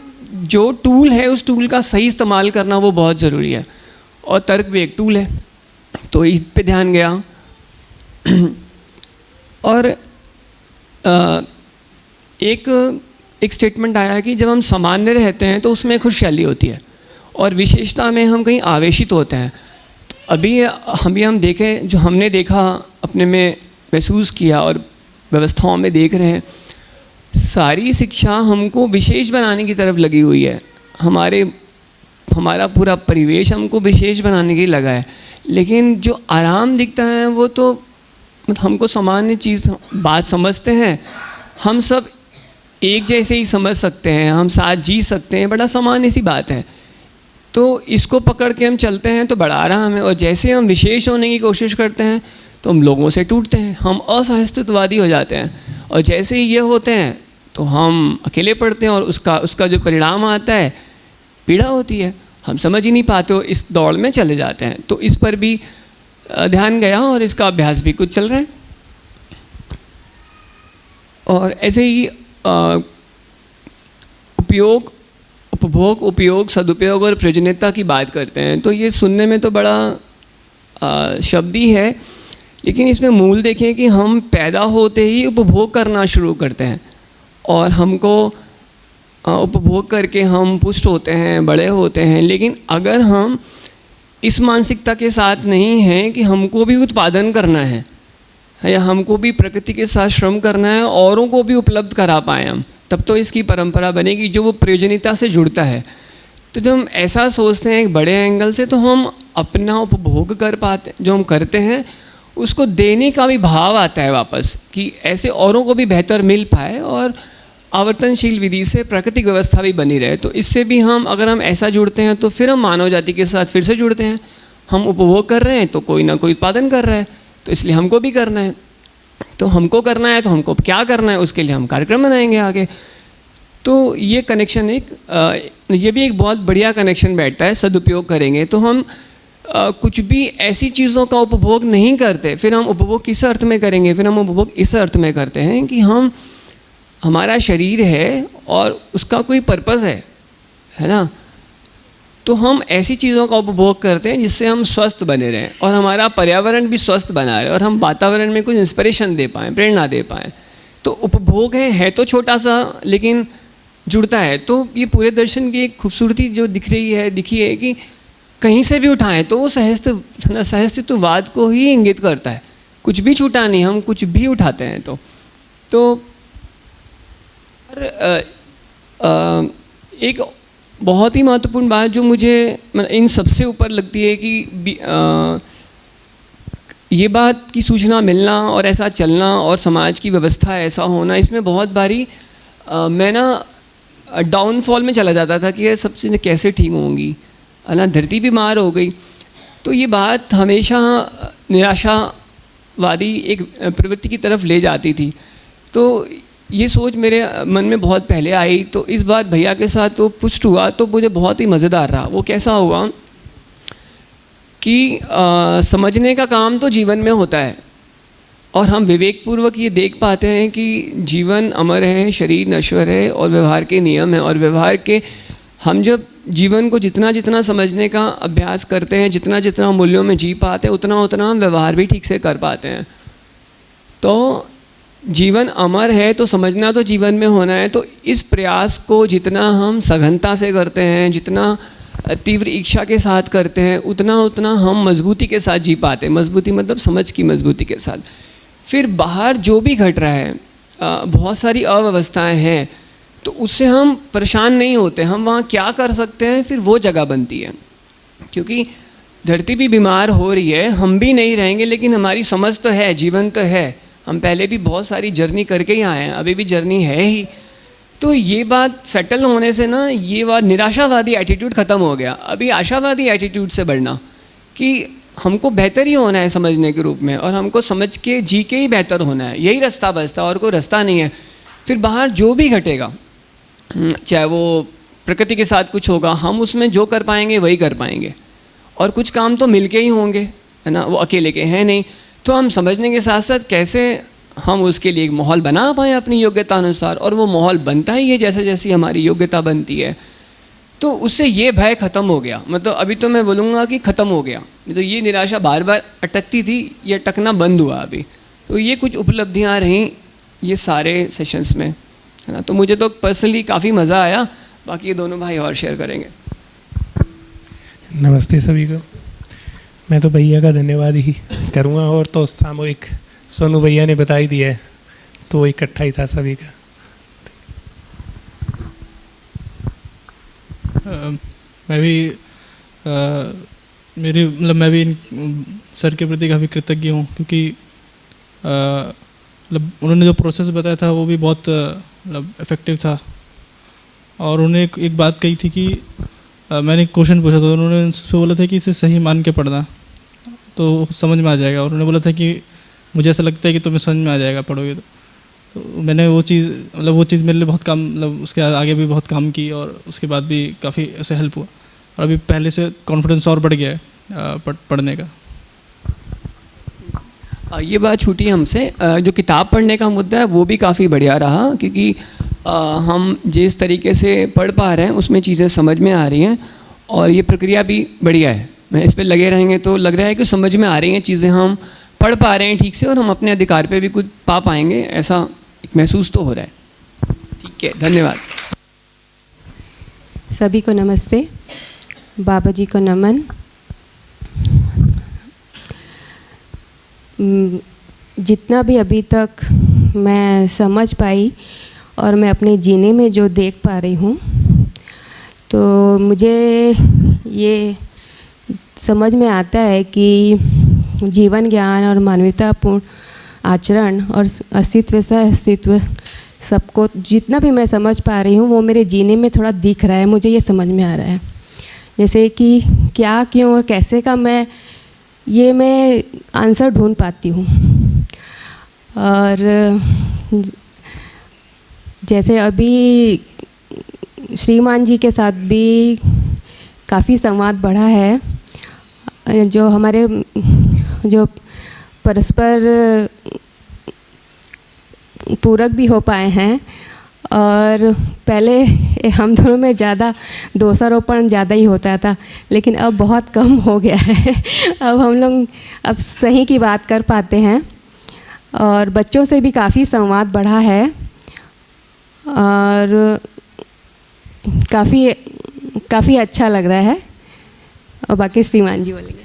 जो टूल है उस टूल का सही इस्तेमाल करना वो बहुत ज़रूरी है, और तर्क भी एक टूल है। तो इस पे ध्यान गया। और एक स्टेटमेंट आया कि जब हम सामान्य रहते हैं तो उसमें खुशहाली होती है, और विशेषता में हम कहीं आवेशित होते हैं। तो अभी हम देखें, जो हमने देखा, अपने में महसूस किया और व्यवस्थाओं में देख रहे हैं, सारी शिक्षा हमको विशेष बनाने की तरफ लगी हुई है। हमारा पूरा परिवेश हमको विशेष बनाने के लिए लगा है, लेकिन जो आराम दिखता है वो तो हमको सामान्य चीज़ बात समझते हैं, हम सब एक जैसे ही समझ सकते हैं, हम साथ जी सकते हैं, बड़ा सामान्य सी बात है। तो इसको पकड़ के हम चलते हैं तो बड़ा आराम है। और जैसे हम विशेष होने की कोशिश करते हैं तो हम लोगों से टूटते हैं, हम असहिष्णुतावादी हो जाते हैं। और जैसे ही ये होते हैं तो हम अकेले पड़ते हैं, और उसका जो परिणाम आता है पीड़ा होती है, हम समझ ही नहीं पाते हो, इस दौड़ में चले जाते हैं। तो इस पर भी ध्यान गया और इसका अभ्यास भी कुछ चल रहा है। और ऐसे ही उपयोग, उपभोग, उपयोग, सदुपयोग और प्रयोजनीयता की बात करते हैं। तो ये सुनने में तो बड़ा शब्द ही है, लेकिन इसमें मूल देखें कि हम पैदा होते ही उपभोग करना शुरू करते हैं, और हमको उपभोग करके हम पुष्ट होते हैं, बड़े होते हैं। लेकिन अगर हम इस मानसिकता के साथ नहीं हैं कि हमको भी उत्पादन करना है, या हमको भी प्रकृति के साथ श्रम करना है, औरों को भी उपलब्ध करा पाएँ हम, तब तो इसकी परंपरा बनेगी जो वो प्रयोजनीयता से जुड़ता है। तो जब हम ऐसा सोचते हैं एक बड़े एंगल से, तो हम अपना उपभोग कर पाते, जो हम करते हैं उसको देने का भी भाव आता है वापस, कि ऐसे औरों को भी बेहतर मिल पाए और आवर्तनशील विधि से प्राकृतिक व्यवस्था भी बनी रहे। तो इससे भी अगर हम ऐसा जुड़ते हैं तो फिर हम मानव जाति के साथ फिर से जुड़ते हैं। हम उपभोग कर रहे हैं तो कोई ना कोई उत्पादन कर रहा है, तो इसलिए हमको भी करना है। तो हमको करना है तो हमको क्या करना है, उसके लिए हम कार्यक्रम बनाएंगे आगे। तो ये कनेक्शन ये भी एक बहुत बढ़िया कनेक्शन बैठता है। सदुपयोग करेंगे तो हम कुछ भी ऐसी चीज़ों का उपभोग नहीं करते, फिर हम उपभोग किस अर्थ में करेंगे, फिर हम उपभोग इस अर्थ में करते हैं कि हमारा शरीर है और उसका कोई पर्पस है ना। तो हम ऐसी चीज़ों का उपभोग करते हैं जिससे हम स्वस्थ बने रहें और हमारा पर्यावरण भी स्वस्थ बना रहे, और हम वातावरण में कुछ इंस्पिरेशन दे पाएँ, प्रेरणा दे पाएँ। तो उपभोग है तो छोटा सा, लेकिन जुड़ता है। तो ये पूरे दर्शन की एक खूबसूरती जो दिखी है कि कहीं से भी उठाएं तो वो सहस्तित्ववाद को ही इंगित करता है। कुछ भी छूटा नहीं, हम कुछ भी उठाते हैं तो एक बहुत ही महत्वपूर्ण बात जो मुझे इन सबसे ऊपर लगती है कि ये बात की सूचना मिलना और ऐसा चलना और समाज की व्यवस्था ऐसा होना, इसमें बहुत बारी मैं ना डाउनफॉल में चला जाता था कि ये सब चीज़ें कैसे ठीक होंगी, है ना। धरती बीमार हो गई तो ये बात हमेशा निराशावादी एक प्रवृत्ति की तरफ ले जाती थी। तो ये सोच मेरे मन में बहुत पहले आई, तो इस बात भैया के साथ वो पुष्ट हुआ तो मुझे बहुत ही मज़ेदार रहा। वो कैसा हुआ कि समझने का काम तो जीवन में होता है और हम विवेकपूर्वक ये देख पाते हैं कि जीवन अमर है, शरीर नश्वर है और व्यवहार के नियम हैं। और व्यवहार के हम जब जीवन को जितना जितना समझने का अभ्यास करते हैं, जितना जितना मूल्यों में जी पाते हैं, उतना उतना हम व्यवहार भी ठीक से कर पाते हैं। तो जीवन अमर है तो समझना तो जीवन में होना है। तो इस प्रयास को जितना हम सघनता से करते हैं, जितना तीव्र इच्छा के साथ करते हैं, उतना उतना हम मजबूती के साथ जी पाते हैं। मजबूती मतलब समझ की मजबूती के साथ। फिर बाहर जो भी घट रहा है, बहुत सारी अव्यवस्थाएं हैं, तो उससे हम परेशान नहीं होते। हम वहाँ क्या कर सकते हैं, फिर वो जगह बनती है। क्योंकि धरती भी बीमार हो रही है, हम भी नहीं रहेंगे, लेकिन हमारी समझ तो है, जीवन तो है। हम पहले भी बहुत सारी जर्नी करके ही आए हैं, अभी भी जर्नी है ही। तो ये बात सेटल होने से ना, ये बात निराशावादी एटीट्यूड ख़त्म हो गया। अभी आशावादी एटीट्यूड से बढ़ना कि हमको बेहतर ही होना है समझने के रूप में, और हमको समझ के जी के ही बेहतर होना है। यही रास्ता बचता, और कोई रास्ता नहीं है। फिर बाहर जो भी घटेगा, चाहे वो प्रकृति के साथ कुछ होगा, हम उसमें जो कर पाएंगे वही कर पाएंगे। और कुछ काम तो मिलके ही होंगे, है ना, वो अकेले के हैं नहीं। तो हम समझने के साथ साथ कैसे हम उसके लिए एक माहौल बना पाएँ अपनी योग्यता अनुसार, और वो माहौल बनता ही है जैसे जैसी हमारी योग्यता बनती है। तो उससे ये भय ख़त्म हो गया। मतलब अभी तो मैं बोलूँगा कि ख़त्म हो गया। तो ये निराशा बार बार अटकती थी, ये अटकना बंद हुआ अभी। तो ये कुछ उपलब्धियाँ रहीं ये सारे सेशंस में, है ना। तो मुझे तो पर्सनली काफ़ी मज़ा आया। बाकी ये दोनों भाई और शेयर करेंगे। नमस्ते सभी को। मैं तो भैया का धन्यवाद ही करूँगा, और तो सामूहिक सोनू भैया ने बता ही दिया है, तो वो इकट्ठा ही था सभी का। मैं भी मेरी मतलब मैं भी इन सर के प्रति काफ़ी कृतज्ञ हूँ, क्योंकि मतलब उन्होंने जो प्रोसेस बताया था वो भी बहुत मतलब इफ़ेक्टिव था। और उन्होंने एक बात कही थी कि मैंने एक क्वेश्चन पूछा था, उन्होंने उनसे बोला था कि इसे सही मान के पढ़ना तो समझ में आ जाएगा। और उन्होंने बोला था कि मुझे ऐसा लगता है कि तुम्हें समझ में आ जाएगा पढ़ोगे तो मैंने वो चीज़ मतलब वो चीज़ मेरे लिए बहुत काम मतलब उसके आगे भी बहुत काम की, और उसके बाद भी काफ़ी ऐसे हेल्प हुआ। और अभी पहले से कॉन्फिडेंस और बढ़ गया है पढ़ने का। ये बात छूटी हमसे। जो किताब पढ़ने का मुद्दा है वो भी काफ़ी बढ़िया रहा, क्योंकि हम जिस तरीके से पढ़ पा रहे हैं उसमें चीज़ें समझ में आ रही हैं, और ये प्रक्रिया भी बढ़िया है। मैं इस पर लगे रहेंगे तो लग रहा है कि समझ में आ रही हैं चीज़ें, हम पढ़ पा रहे हैं ठीक से, और हम अपने अधिकार पे भी कुछ पा पाएंगे, ऐसा एक महसूस तो हो रहा है। ठीक है, धन्यवाद। सभी को नमस्ते, बाबा जी को नमन। जितना भी अभी तक मैं समझ पाई और मैं अपने जीने में जो देख पा रही हूँ, तो मुझे ये समझ में आता है कि जीवन ज्ञान और मानवतापूर्ण आचरण और अस्तित्व से अस्तित्व सबको जितना भी मैं समझ पा रही हूँ वो मेरे जीने में थोड़ा दिख रहा है। मुझे ये समझ में आ रहा है, जैसे कि क्या, क्यों और कैसे का मैं आंसर ढूंढ पाती हूँ। और जैसे अभी श्रीमान जी के साथ भी काफ़ी संवाद बढ़ा है, जो हमारे जो परस्पर पूरक भी हो पाए हैं। और पहले हम दोनों में ज़्यादा दोषारोपण ज़्यादा ही होता था, लेकिन अब बहुत कम हो गया है। अब हम लोग अब सही की बात कर पाते हैं, और बच्चों से भी काफ़ी संवाद बढ़ा है, और काफ़ी अच्छा लग रहा है। और बाकी श्रीमान जी बोलेंगे।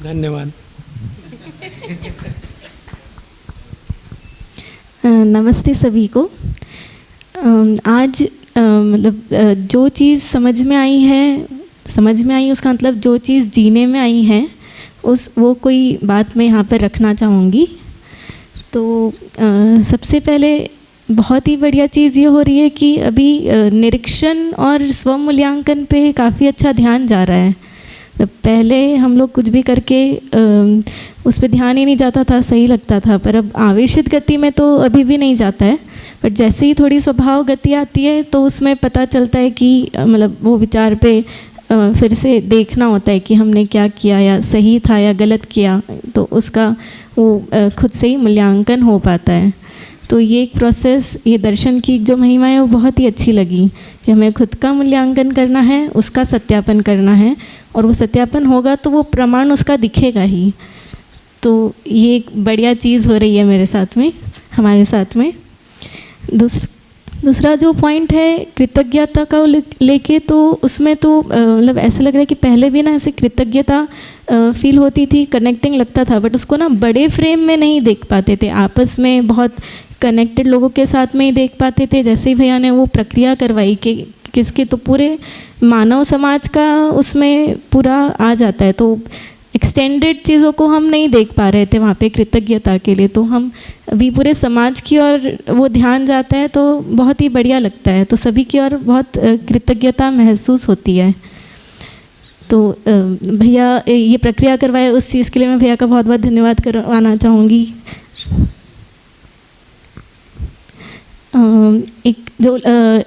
धन्यवाद। नमस्ते सभी को। आज मतलब जो चीज़ समझ में आई उसका मतलब जो चीज़ जीने में आई है वो कोई बात मैं यहाँ पर रखना चाहूँगी। तो सबसे पहले बहुत ही बढ़िया चीज़ ये हो रही है कि अभी निरीक्षण और स्वमूल्यांकन पे काफ़ी अच्छा ध्यान जा रहा है। पहले हम लोग कुछ भी करके उस पर ध्यान ही नहीं जाता था, सही लगता था, पर अब आवेशित गति में तो अभी भी नहीं जाता है। बट जैसे ही थोड़ी स्वभाव गति आती है तो उसमें पता चलता है कि मतलब वो विचार पे फिर से देखना होता है कि हमने क्या किया, या सही था या गलत किया, तो उसका वो खुद से ही मूल्यांकन हो पाता है। तो ये एक प्रोसेस, ये दर्शन की जो महिमा है वो बहुत ही अच्छी लगी कि हमें खुद का मूल्यांकन करना है, उसका सत्यापन करना है, और वो सत्यापन होगा तो वो प्रमाण उसका दिखेगा ही। तो ये एक बढ़िया चीज़ हो रही है मेरे साथ में, हमारे साथ में। दूसरा जो पॉइंट है कृतज्ञता का लेके, तो उसमें तो मतलब ऐसा लग रहा है कि पहले भी ना ऐसे कृतज्ञता फील होती थी, कनेक्टिंग लगता था, बट उसको ना बड़े फ्रेम में नहीं देख पाते थे, आपस में बहुत कनेक्टेड लोगों के साथ में ही देख पाते थे। जैसे ही भैया ने वो प्रक्रिया करवाई कि किसके, तो पूरे मानव समाज का उसमें पूरा आ जाता है, तो एक्सटेंडेड चीज़ों को हम नहीं देख पा रहे थे वहाँ पे कृतज्ञता के लिए। तो हम अभी पूरे समाज की ओर वो ध्यान जाता है तो बहुत ही बढ़िया लगता है, तो सभी की ओर बहुत कृतज्ञता महसूस होती है। तो भैया ये प्रक्रिया करवाए उस चीज़ के लिए मैं भैया का बहुत बहुत धन्यवाद करवाना चाहूँगी। एक जो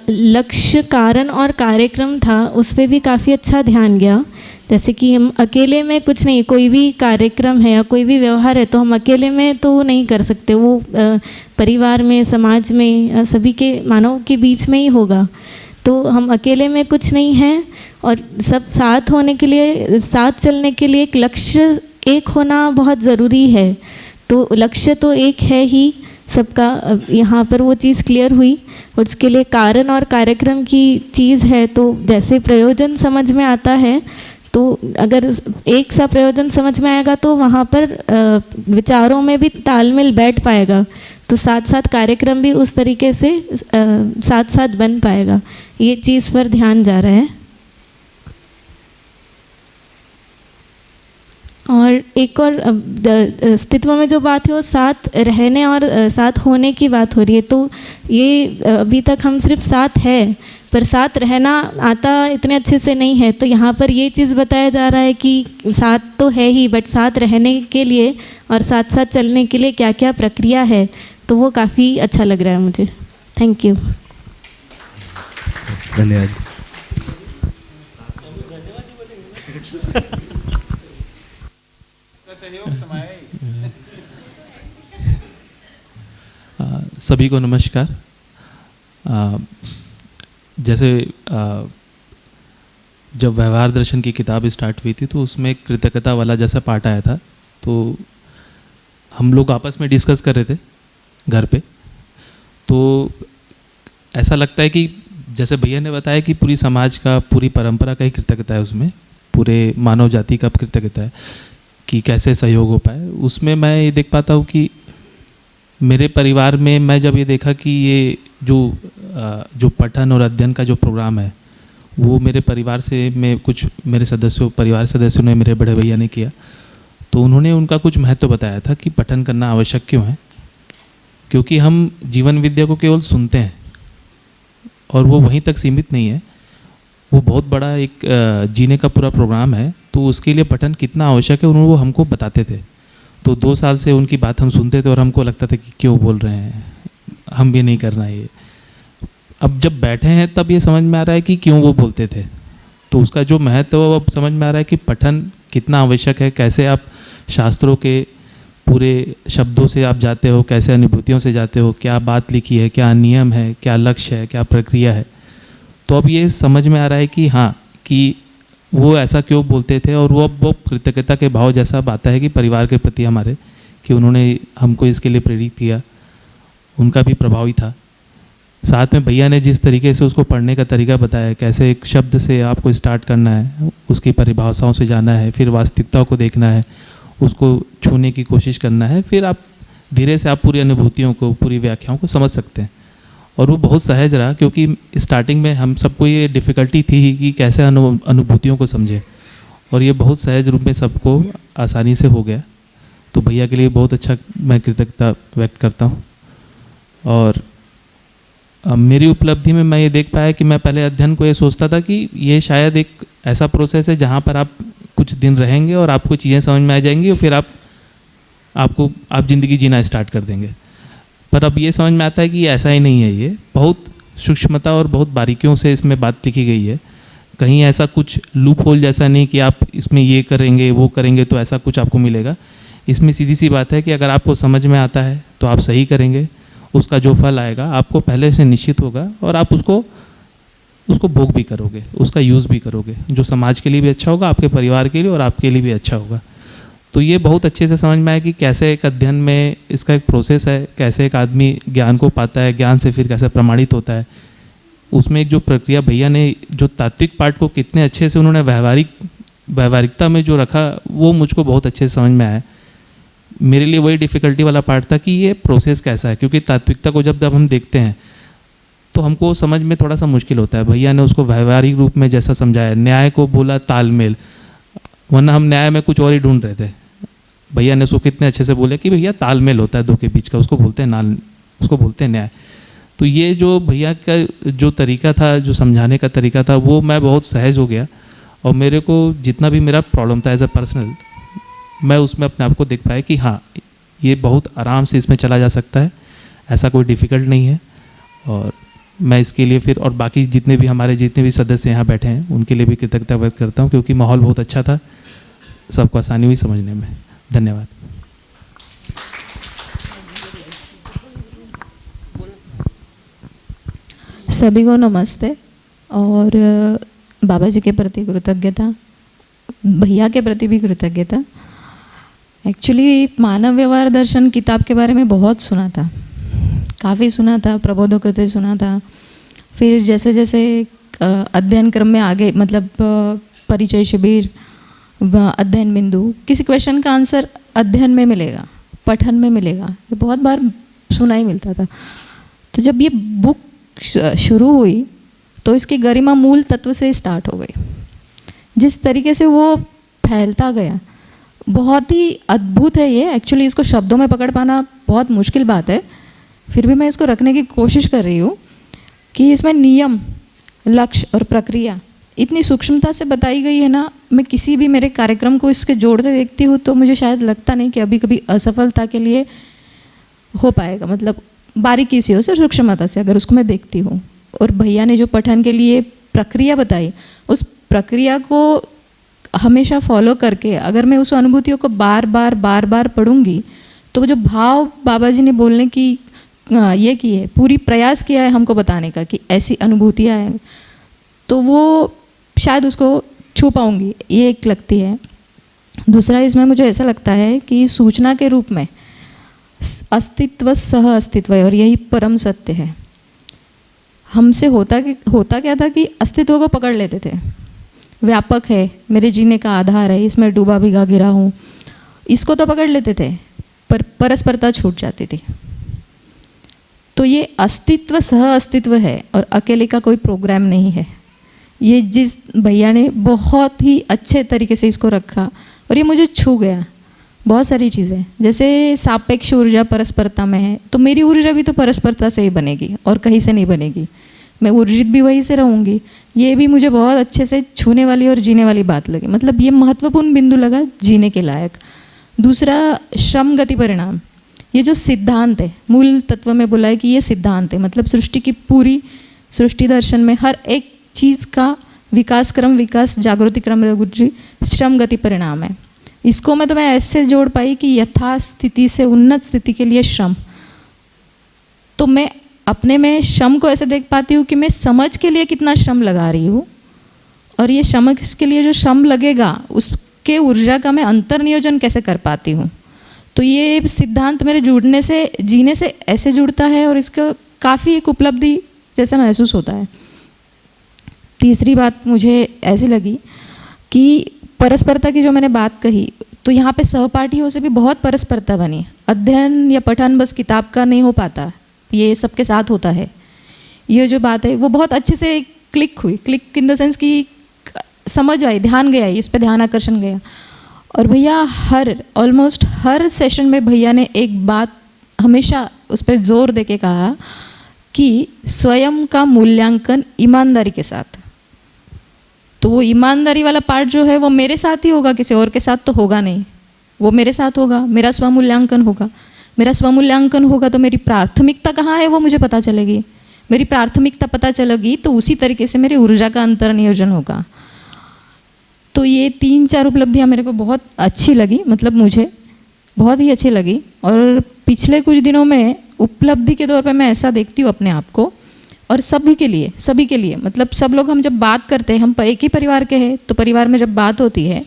लक्ष्य, कारण और कार्यक्रम था उस पर भी काफ़ी अच्छा ध्यान गया। जैसे कि हम अकेले में कुछ नहीं, कोई भी कार्यक्रम है या कोई भी व्यवहार है तो हम अकेले में तो नहीं कर सकते, वो परिवार में, समाज में, सभी के मानव के बीच में ही होगा। तो हम अकेले में कुछ नहीं हैं, और सब साथ होने के लिए, साथ चलने के लिए एक लक्ष्य एक होना बहुत ज़रूरी है। तो लक्ष्य तो एक है ही सबका, यहाँ पर वो चीज़ क्लियर हुई। उसके लिए कारण और कार्यक्रम की चीज़ है, तो जैसे प्रयोजन समझ में आता है, तो अगर एक सा प्रयोजन समझ में आएगा तो वहाँ पर विचारों में भी तालमेल बैठ पाएगा, तो साथ साथ कार्यक्रम भी उस तरीके से साथ साथ बन पाएगा। ये चीज़ पर ध्यान जा रहा है। और एक और अस्तित्व में जो बात है वो साथ रहने और साथ होने की बात हो रही है। तो ये अभी तक हम सिर्फ साथ है, पर साथ रहना आता इतने अच्छे से नहीं है। तो यहाँ पर ये चीज़ बताया जा रहा है कि साथ तो है ही, बट साथ रहने के लिए और साथ साथ चलने के लिए क्या क्या प्रक्रिया है, तो वो काफ़ी अच्छा लग रहा है मुझे। थैंक यू, धन्यवाद। सभी को नमस्कार। जैसे जब व्यवहार दर्शन की किताब स्टार्ट हुई थी तो उसमें कृतज्ञता वाला जैसा पार्ट आया था, तो हम लोग आपस में डिस्कस कर रहे थे घर पे। तो ऐसा लगता है कि जैसे भैया ने बताया कि पूरी समाज का, पूरी परंपरा का ही कृतज्ञता है उसमें, पूरे मानव जाति का कृतज्ञता है कि कैसे सहयोग हो पाए। उसमें मैं ये देख पाता हूँ कि मेरे परिवार में मैं जब ये देखा कि ये जो पठन और अध्ययन का जो प्रोग्राम है वो मेरे परिवार से, मैं कुछ मेरे सदस्यों, परिवार सदस्यों ने, मेरे बड़े भैया ने किया, तो उन्होंने उनका कुछ महत्व बताया था कि पठन करना आवश्यक क्यों है। क्योंकि हम जीवन विद्या को केवल सुनते हैं और वो वहीं तक सीमित नहीं है, वो बहुत बड़ा एक जीने का पूरा प्रोग्राम है। तो उसके लिए पठन कितना आवश्यक है उन्होंने वो हमको बताते थे। तो 2 साल से उनकी बात हम सुनते थे और हमको लगता था कि क्यों बोल रहे हैं, हम भी नहीं करना ये। अब जब बैठे हैं तब ये समझ में आ रहा है कि क्यों वो बोलते थे। तो उसका जो महत्व है अब समझ में आ रहा है कि पठन कितना आवश्यक है, कैसे आप शास्त्रों के पूरे शब्दों से आप जाते हो, कैसे अनुभूतियों से जाते हो, क्या बात लिखी है, क्या नियम है, क्या लक्ष्य है, क्या प्रक्रिया है। तो अब ये समझ में आ रहा है कि हाँ, कि वो ऐसा क्यों बोलते थे। और वो कृतज्ञता के भाव जैसा अब आता है कि परिवार के प्रति हमारे, कि उन्होंने हमको इसके लिए प्रेरित किया, उनका भी प्रभाव ही था। साथ में भैया ने जिस तरीके से उसको पढ़ने का तरीका बताया, कैसे एक शब्द से आपको स्टार्ट करना है, उसकी परिभाषाओं से जाना है, फिर वास्तविकता को देखना है, उसको छूने की कोशिश करना है, फिर आप धीरे से आप पूरी अनुभूतियों को, पूरी व्याख्याओं को समझ सकते हैं। और वो बहुत सहज रहा, क्योंकि स्टार्टिंग में हम सबको ये डिफ़िकल्टी थी कि कैसे अनुभूतियों को समझें। और ये बहुत सहज रूप में सबको आसानी से हो गया। तो भैया के लिए बहुत अच्छा मैं कृतज्ञता व्यक्त करता हूँ। और मेरी उपलब्धि में मैं ये देख पाया कि मैं पहले अध्ययन को ये सोचता था कि ये शायद एक ऐसा प्रोसेस है जहाँ पर आप कुछ दिन रहेंगे और आपको चीज़ें समझ में आ जाएंगी और फिर आप ज़िंदगी जीना स्टार्ट कर देंगे। पर अब ये समझ में आता है कि ऐसा ही नहीं है, ये बहुत सूक्ष्मता और बहुत बारीकियों से इसमें बात लिखी गई है। कहीं ऐसा कुछ लूप होल जैसा नहीं कि आप इसमें ये करेंगे वो करेंगे तो ऐसा कुछ आपको मिलेगा। इसमें सीधी सी बात है कि अगर आपको समझ में आता है तो आप सही करेंगे, उसका जो फल आएगा आपको पहले से निश्चित होगा और आप उसको भोग भी करोगे, उसका यूज़ भी करोगे, जो समाज के लिए भी अच्छा होगा, आपके परिवार के लिए और आपके लिए भी अच्छा होगा। तो ये बहुत अच्छे से समझ में आया कि कैसे एक अध्ययन में इसका एक प्रोसेस है, कैसे एक आदमी ज्ञान को पाता है, ज्ञान से फिर कैसे प्रमाणित होता है। उसमें एक जो प्रक्रिया भैया ने जो तात्विक पार्ट को कितने अच्छे से उन्होंने व्यवहारिकता में जो रखा, वो मुझको बहुत अच्छे से समझ में आया। मेरे लिए वही डिफ़िकल्टी वाला पार्ट था कि ये प्रोसेस कैसा है, क्योंकि तात्विकता को जब हम देखते हैं तो हमको समझ में थोड़ा सा मुश्किल होता है। भैया ने उसको व्यवहारिक रूप में जैसा समझाया, न्याय को बोला तालमेल, वरना हम न्याय में कुछ और ही ढूंढ रहे थे। भैया ने उसको कितने अच्छे से बोले कि भैया तालमेल होता है दो के बीच का, उसको बोलते हैं न्याय। तो ये जो भैया का जो तरीका था, जो समझाने का तरीका था, वो मैं बहुत सहज हो गया। और मेरे को जितना भी मेरा प्रॉब्लम था एज अ पर्सनल, मैं उसमें अपने आप को देख पाया कि हाँ, ये बहुत आराम से इसमें चला जा सकता है, ऐसा कोई डिफ़िकल्ट नहीं है। और मैं इसके लिए फिर और बाकी जितने भी सदस्य यहाँ बैठे हैं उनके लिए भी कृतज्ञता व्यक्त करता हूँ, क्योंकि माहौल बहुत अच्छा था, सबको आसानी हुई समझने में। धन्यवाद। सभी को नमस्ते और बाबा जी के प्रति कृतज्ञता, भैया के प्रति भी कृतज्ञता। एक्चुअली मानव व्यवहार दर्शन किताब के बारे में बहुत सुना था, काफ़ी सुना था, प्रबोधकों से सुना था। फिर जैसे जैसे अध्ययन क्रम में आगे, मतलब परिचय शिविर, अध्ययन बिंदु, किसी क्वेश्चन का आंसर अध्ययन में मिलेगा, पठन में मिलेगा, ये बहुत बार सुना ही मिलता था। तो जब ये बुक शुरू हुई तो इसकी गरिमा मूल तत्व से स्टार्ट हो गई। जिस तरीके से वो फैलता गया, बहुत ही अद्भुत है ये। एक्चुअली इसको शब्दों में पकड़ पाना बहुत मुश्किल बात है, फिर भी मैं इसको रखने की कोशिश कर रही हूँ कि इसमें नियम, लक्ष्य और प्रक्रिया इतनी सूक्ष्मता से बताई गई है ना। मैं किसी भी मेरे कार्यक्रम को इसके जोड़ते देखती हूँ तो मुझे शायद लगता नहीं कि अभी कभी असफलता के लिए हो पाएगा, मतलब बारीकी से, सूक्ष्मता से अगर उसको मैं देखती हूँ। और भैया ने जो पठन के लिए प्रक्रिया बताई, उस प्रक्रिया को हमेशा फॉलो करके अगर मैं उस अनुभूतियों को बार बार पढ़ूंगी तो वो जो भाव बाबा जी ने बोलने की ये की है, पूरी प्रयास किया है हमको बताने का कि ऐसी अनुभूतियाँ हैं, तो वो शायद उसको छू पाऊंगी, ये एक लगती है। दूसरा, इसमें मुझे ऐसा लगता है कि सूचना के रूप में अस्तित्व सह अस्तित्व है और यही परम सत्य है। हमसे होता क्या था कि अस्तित्व को पकड़ लेते थे, व्यापक है, मेरे जीने का आधार है, इसमें डूबा भिगा गिरा हूँ, इसको तो पकड़ लेते थे, पर परस्परता छूट जाती थी। तो ये अस्तित्व सह अस्तित्व है और अकेले का कोई प्रोग्राम नहीं है। ये जिस भैया ने बहुत ही अच्छे तरीके से इसको रखा और ये मुझे छू गया। बहुत सारी चीज़ें, जैसे सापेक्ष ऊर्जा परस्परता में है, तो मेरी ऊर्जा भी तो परस्परता से ही बनेगी और कहीं से नहीं बनेगी, मैं ऊर्जित भी वहीं से रहूँगी। ये भी मुझे बहुत अच्छे से छूने वाली और जीने वाली बात लगी, मतलब ये महत्वपूर्ण बिंदु लगा जीने के लायक। दूसरा, श्रम गति परिणाम, ये जो सिद्धांत है, मूल तत्व में बोला है कि ये सिद्धांत है, मतलब सृष्टि की पूरी सृष्टि दर्शन में हर एक चीज़ का विकास क्रम, विकास जागृति क्रम श्रम गति परिणाम है। इसको मैं तो मैं ऐसे जोड़ पाई कि यथा स्थिति से उन्नत स्थिति के लिए श्रम। तो मैं अपने में श्रम को ऐसे देख पाती हूँ कि मैं समझ के लिए कितना श्रम लगा रही हूँ और ये समझ के लिए जो श्रम लगेगा उसके ऊर्जा का मैं अंतर्नियोजन कैसे कर पाती हूँ। तो ये सिद्धांत मेरे जुड़ने से, जीने से ऐसे जुड़ता है और इसका काफ़ी एक उपलब्धि जैसा महसूस होता है। तीसरी बात मुझे ऐसी लगी कि परस्परता की जो मैंने बात कही, तो यहाँ पे सहपाठियों से भी बहुत परस्परता बनी। अध्ययन या पठन बस किताब का नहीं हो पाता, ये सबके साथ होता है। ये जो बात है वो बहुत अच्छे से क्लिक हुई, क्लिक इन द सेंस कि समझ आई, ध्यान गया, इस पे ध्यान आकर्षण गया। और भैया ऑलमोस्ट हर सेशन में भैया ने एक बात हमेशा उस पर जोर दे के कहा कि स्वयं का मूल्यांकन ईमानदारी के साथ। तो वो ईमानदारी वाला पार्ट जो है वो मेरे साथ ही होगा, किसी और के साथ तो होगा नहीं, वो मेरे साथ होगा, मेरा स्वमूल्यांकन होगा। मेरा स्वमूल्यांकन होगा तो मेरी प्राथमिकता कहाँ है वो मुझे पता चलेगी, मेरी प्राथमिकता पता चलेगी तो उसी तरीके से मेरी ऊर्जा का अंतर नियोजन होगा। तो ये 3-4 उपलब्धियाँ मेरे को बहुत अच्छी लगी, मतलब मुझे बहुत ही अच्छी लगी। और पिछले कुछ दिनों में उपलब्धि के तौर पे मैं ऐसा देखती हूँ अपने आप को, और सभी के लिए मतलब सब लोग हम जब बात करते हैं, हम एक ही परिवार के हैं, तो परिवार में जब बात होती है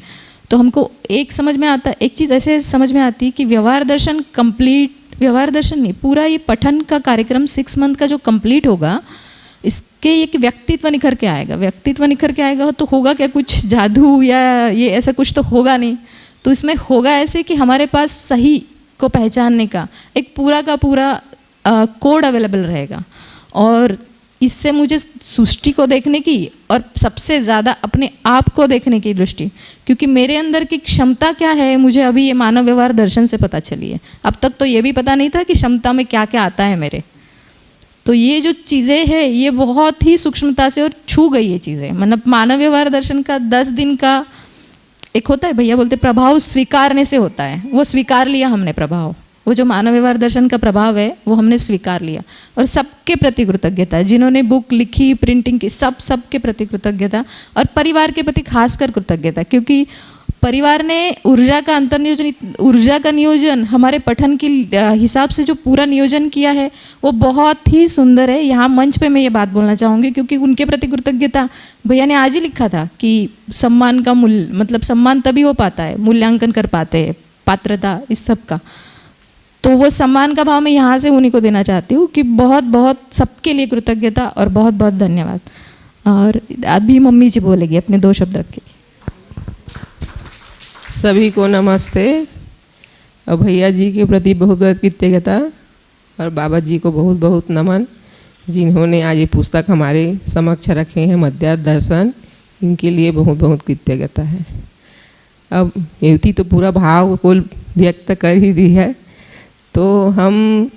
तो हमको एक समझ में आता, एक चीज़ ऐसे समझ में आती कि व्यवहार दर्शन नहीं, पूरा ये पठन का कार्यक्रम 6 मंथ का जो कंप्लीट होगा, इसके एक व्यक्तित्व निखर के आएगा तो होगा क्या, कुछ जादू या ये ऐसा कुछ तो होगा नहीं। तो इसमें होगा ऐसे कि हमारे पास सही को पहचानने का एक पूरा का पूरा कोड अवेलेबल रहेगा। और इससे मुझे सृष्टि को देखने की और सबसे ज़्यादा अपने आप को देखने की दृष्टि, क्योंकि मेरे अंदर की क्षमता क्या है मुझे अभी ये मानव व्यवहार दर्शन से पता चली है। अब तक तो ये भी पता नहीं था कि क्षमता में क्या क्या आता है मेरे। तो ये जो चीज़ें हैं ये बहुत ही सूक्ष्मता से और छू गई ये चीज़ें। मतलब मानव व्यवहार दर्शन का 10 दिन का एक होता है, भैया बोलते प्रभाव स्वीकारने से होता है, वो स्वीकार लिया हमने प्रभाव, वो जो मानव व्यवहार दर्शन का प्रभाव है वो हमने स्वीकार लिया। और सबके प्रति कृतज्ञता, जिन्होंने बुक लिखी, प्रिंटिंग की, सबके प्रति कृतज्ञता। और परिवार के प्रति खासकर कृतज्ञता, क्योंकि परिवार ने ऊर्जा का नियोजन हमारे पठन के हिसाब से जो पूरा नियोजन किया है वो बहुत ही सुंदर है। यहाँ मंच पे मैं ये बात बोलना चाहूँगी, क्योंकि उनके प्रति कृतज्ञता भैया ने आज ही लिखा था कि सम्मान का मूल्य, मतलब सम्मान तभी हो पाता है, मूल्यांकन कर पाते हैं, पात्रता इस सब का। तो वो सम्मान का भाव मैं यहाँ से उन्हीं को देना चाहती हूँ कि बहुत बहुत सबके लिए कृतज्ञता और बहुत बहुत धन्यवाद। और अभी मम्मी जी बोलेगी, अपने 2 शब्द रखेगी। सभी को नमस्ते। और भैया जी के प्रति बहुत बहुत कृतज्ञता और बाबा जी को बहुत बहुत नमन, जिन्होंने आज ये पुस्तक हमारे समक्ष रखे हैं, मध्यात्म दर्शन, इनके लिए बहुत बहुत कृतज्ञता है। अब युवती तो पूरा भाव को व्यक्त कर ही दी है, तो हम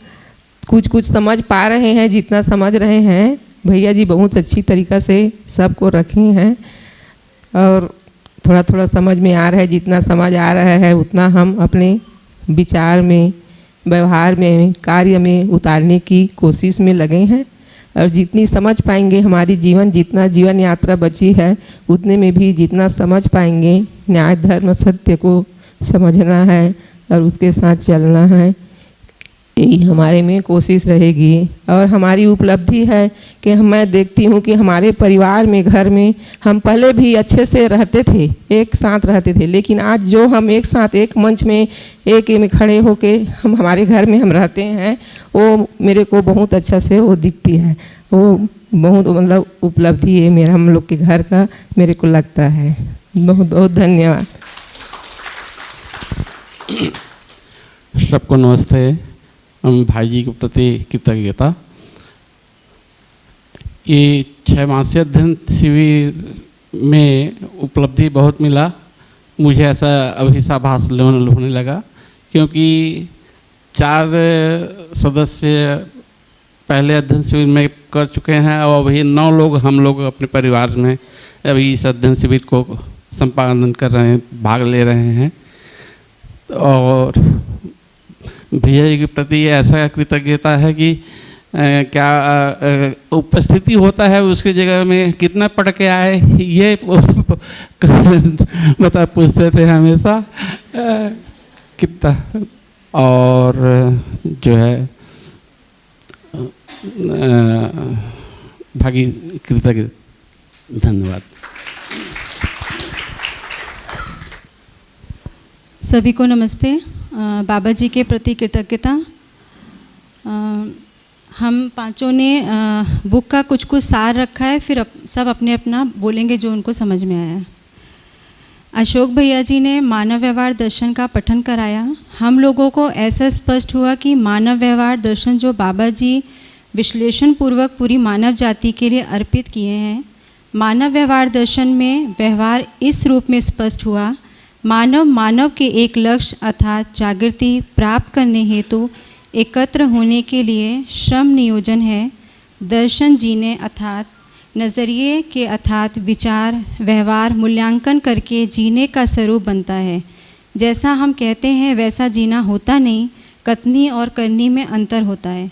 कुछ समझ पा रहे हैं, जितना समझ रहे हैं भैया जी बहुत अच्छी तरीक़ा से सबको रखे हैं। और थोड़ा थोड़ा समझ में आ रहा है, जितना समझ आ रहा है उतना हम अपने विचार में, व्यवहार में, कार्य में उतारने की कोशिश में लगे हैं। और जितनी समझ पाएंगे, हमारी जितना जीवन यात्रा बची है उतने में भी जितना समझ पाएंगे, न्याय धर्म सत्य को समझना है और उसके साथ चलना है, यही हमारे में कोशिश रहेगी। और हमारी उपलब्धि है कि मैं देखती हूँ कि हमारे परिवार में, घर में हम पहले भी अच्छे से रहते थे, एक साथ रहते थे, लेकिन आज जो हम एक साथ एक मंच में एक में खड़े होके हम हमारे घर में हम रहते हैं, वो मेरे को बहुत अच्छा से वो दिखती है। वो बहुत मतलब उपलब्धि है मेरा, हम लोग के घर का, मेरे को लगता है। बहुत बहुत धन्यवाद। सबको नमस्ते। हम भाई जी के प्रति कृतज्ञता। ये 6 मासीय अध्ययन शिविर में उपलब्धि बहुत मिला, मुझे ऐसा अभिसाभास होने लगा, क्योंकि 4 सदस्य पहले अध्ययन शिविर में कर चुके हैं और अभी 9 लोग हम लोग अपने परिवार में अभी इस अध्ययन शिविर को संपादन कर रहे हैं, भाग ले रहे हैं। और भैया जी के प्रति ऐसा कृतज्ञता है कि क्या उपस्थिति होता है उसकी जगह में कितना पढ़ के आए ये बता पूछते थे हमेशा कितना। और जो है भागी कृतज्ञ, धन्यवाद। सभी को नमस्ते। बाबा जी के प्रति कृतज्ञता। हम पांचों ने बुक का कुछ सार रखा है, फिर सब अपने अपना बोलेंगे जो उनको समझ में आया। अशोक भैया जी ने मानव व्यवहार दर्शन का पठन कराया। हम लोगों को ऐसा स्पष्ट हुआ कि मानव व्यवहार दर्शन जो बाबा जी विश्लेषण पूर्वक पूरी मानव जाति के लिए अर्पित किए हैं, मानव व्यवहार दर्शन में व्यवहार इस रूप में स्पष्ट हुआ, मानव के एक लक्ष्य अर्थात जागृति प्राप्त करने हेतु एकत्र होने के लिए श्रम नियोजन है। दर्शन जीने अर्थात नज़रिए के अर्थात विचार व्यवहार मूल्यांकन करके जीने का स्वरूप बनता है। जैसा हम कहते हैं वैसा जीना होता नहीं, कथनी और करनी में अंतर होता है।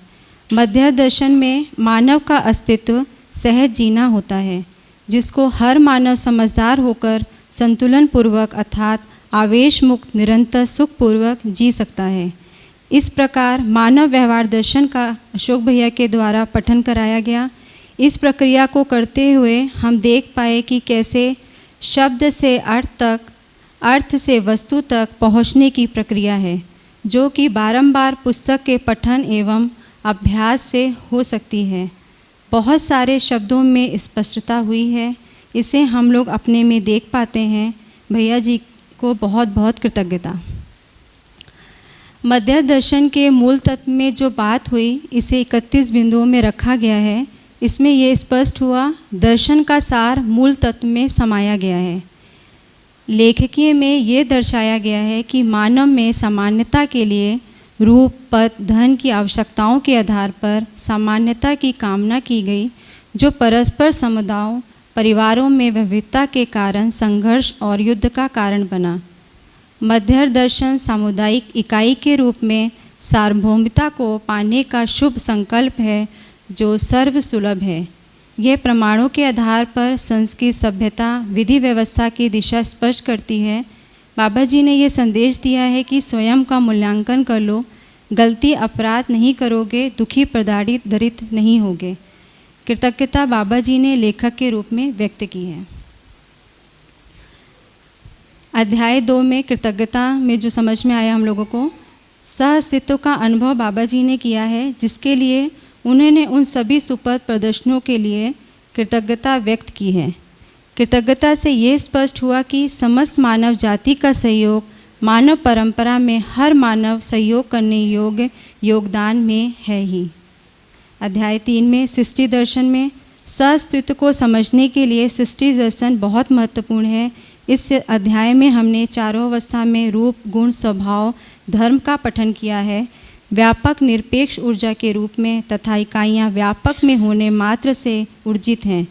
मध्य दर्शन में मानव का अस्तित्व सहज जीना होता है, जिसको हर मानव समझदार होकर संतुलन पूर्वक अर्थात आवेश मुक्त निरंतर सुख पूर्वक जी सकता है। इस प्रकार मानव व्यवहार दर्शन का अशोक भैया के द्वारा पठन कराया गया। इस प्रक्रिया को करते हुए हम देख पाए कि कैसे शब्द से अर्थ तक, अर्थ से वस्तु तक पहुँचने की प्रक्रिया है, जो कि बारंबार पुस्तक के पठन एवं अभ्यास से हो सकती है। बहुत सारे शब्दों में स्पष्टता हुई है, इसे हम लोग अपने में देख पाते हैं। भैया जी को बहुत बहुत कृतज्ञता। मध्य दर्शन के मूल तत्व में जो बात हुई, इसे 31 बिंदुओं में रखा गया है। इसमें यह स्पष्ट हुआ, दर्शन का सार मूल तत्व में समाया गया है। लेखकीय में ये दर्शाया गया है कि मानव में सामान्यता के लिए रूप पद धन की आवश्यकताओं के आधार पर सामान्यता की कामना की गई, जो परस्पर समुदायों परिवारों में विविधता के कारण संघर्ष और युद्ध का कारण बना। मध्य दर्शन सामुदायिक इकाई के रूप में सार्वभौमिकता को पाने का शुभ संकल्प है, जो सर्वसुलभ है। यह प्रमाणों के आधार पर संस्कृत सभ्यता विधि व्यवस्था की दिशा स्पष्ट करती है। बाबा जी ने यह संदेश दिया है कि स्वयं का मूल्यांकन कर लो, गलती अपराध नहीं करोगे, दुखी प्रताड़ित दरिद्र नहीं होगे। कृतज्ञता बाबा जी ने लेखक के रूप में व्यक्त की है। अध्याय 2 में कृतज्ञता में जो समझ में आया हम लोगों को, सह-अस्तित्व का अनुभव बाबा जी ने किया है, जिसके लिए उन्होंने उन सभी सुपथ प्रदर्शनों के लिए कृतज्ञता व्यक्त की है। कृतज्ञता से ये स्पष्ट हुआ कि समस्त मानव जाति का सहयोग मानव परंपरा में हर मानव सहयोग करने योग्य योगदान में है ही। अध्याय 3 में सृष्टि दर्शन में सह-अस्तित्व को समझने के लिए सृष्टि दर्शन बहुत महत्वपूर्ण है। इस अध्याय में हमने चारों अवस्था में रूप गुण स्वभाव धर्म का पठन किया है। व्यापक निरपेक्ष ऊर्जा के रूप में तथा इकाइयाँ व्यापक में होने मात्र से ऊर्जित हैं।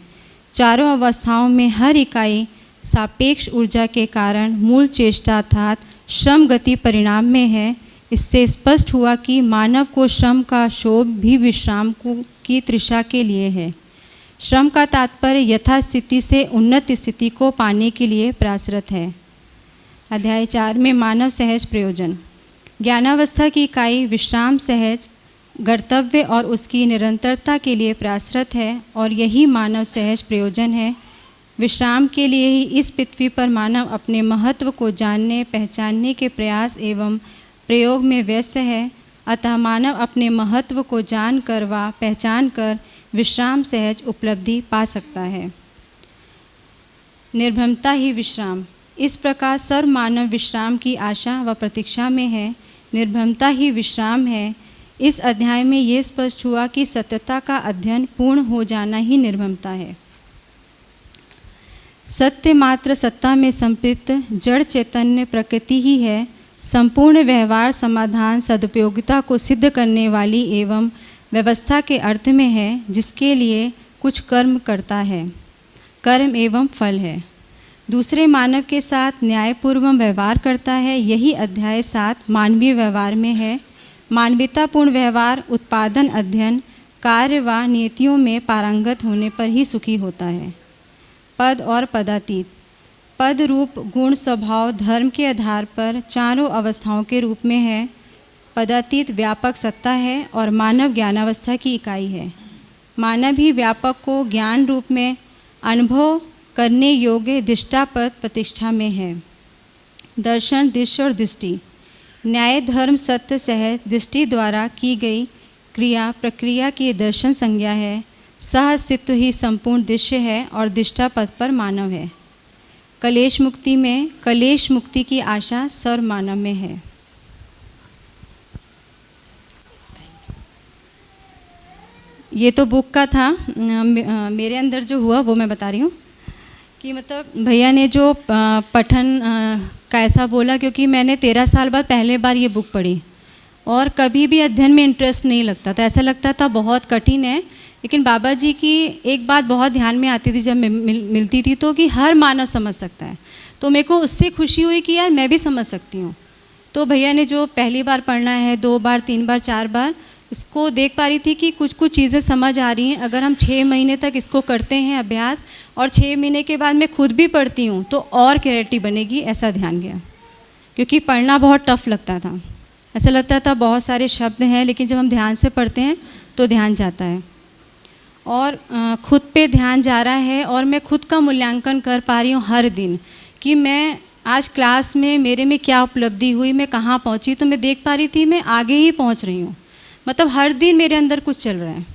चारों अवस्थाओं में हर इकाई सापेक्ष ऊर्जा के कारण मूल चेष्टा अर्थात श्रम गति परिणाम में है। इससे स्पष्ट हुआ कि मानव को श्रम का शोभ भी विश्राम की तृषा के लिए है। श्रम का तात्पर्य यथास्थिति से उन्नत स्थिति को पाने के लिए प्रयासरत है। अध्याय 4 में मानव सहज प्रयोजन। ज्ञानावस्था की इकाई विश्राम सहज कर्तव्य और उसकी निरंतरता के लिए प्रयासरत है और यही मानव सहज प्रयोजन है। विश्राम के लिए ही इस पृथ्वी पर मानव अपने महत्व को जानने पहचानने के प्रयास एवं प्रयोग में व्यस्त है। अतः मानव अपने महत्व को जानकर व पहचान कर विश्राम सहज उपलब्धि पा सकता है। निर्भरता ही विश्राम। इस प्रकार सर्व मानव विश्राम की आशा व प्रतीक्षा में है। निर्भरता ही विश्राम है। इस अध्याय में ये स्पष्ट हुआ कि सत्यता का अध्ययन पूर्ण हो जाना ही निर्भरता है। सत्य मात्र सत्ता में संपृक्त जड़ चैतन्य प्रकृति ही है। संपूर्ण व्यवहार समाधान सदुपयोगिता को सिद्ध करने वाली एवं व्यवस्था के अर्थ में है, जिसके लिए कुछ कर्म करता है। कर्म एवं फल है। दूसरे मानव के साथ न्यायपूर्वक व्यवहार करता है। यही अध्याय 7 मानवीय व्यवहार में है। मानवीयतापूर्ण व्यवहार उत्पादन अध्ययन कार्य व नीतियों में पारंगत होने पर ही सुखी होता है। पद और पदातीत। पद रूप गुण स्वभाव धर्म के आधार पर चारों अवस्थाओं के रूप में है। पदातीत व्यापक सत्ता है और मानव ज्ञानावस्था की इकाई है। मानव ही व्यापक को ज्ञान रूप में अनुभव करने योग्य दृष्टापद प्रतिष्ठा में है। दर्शन दृश्य और दृष्टि। न्याय धर्म सत्य सहज दृष्टि द्वारा की गई क्रिया प्रक्रिया की दर्शन संज्ञा है। सह अस्तित्व ही संपूर्ण दृश्य है और दृष्टापद पर मानव है। कलेश मुक्ति में कलेश मुक्ति की आशा सर्व मानव में है। ये तो बुक का था, मेरे अंदर जो हुआ वो मैं बता रही हूँ कि मतलब भैया ने जो पठन का ऐसा बोला, क्योंकि मैंने 13 साल बाद पहले बार ये बुक पढ़ी और कभी भी अध्ययन में इंटरेस्ट नहीं लगता था, ऐसा लगता था बहुत कठिन है। लेकिन बाबा जी की एक बात बहुत ध्यान में आती थी जब मिलती थी तो कि हर मानव समझ सकता है, तो मेरे को उससे खुशी हुई कि यार मैं भी समझ सकती हूँ। तो भैया ने जो पहली बार पढ़ना है, 2 बार 3 बार 4 बार, इसको देख पा रही थी कि कुछ कुछ चीज़ें समझ आ रही हैं। अगर हम 6 महीने तक इसको करते हैं अभ्यास और 6 महीने के बाद मैं खुद भी पढ़ती हूँ तो और क्लैरिटी बनेगी, ऐसा ध्यान गया। क्योंकि पढ़ना बहुत टफ लगता था, ऐसा लगता था बहुत सारे शब्द हैं, लेकिन जब हम ध्यान से पढ़ते हैं तो ध्यान जाता है और खुद पे ध्यान जा रहा है। और मैं खुद का मूल्यांकन कर पा रही हूँ हर दिन कि मैं आज क्लास में मेरे में क्या उपलब्धि हुई, मैं कहाँ पहुँची, तो मैं देख पा रही थी मैं आगे ही पहुँच रही हूँ। मतलब हर दिन मेरे अंदर कुछ चल रहा है।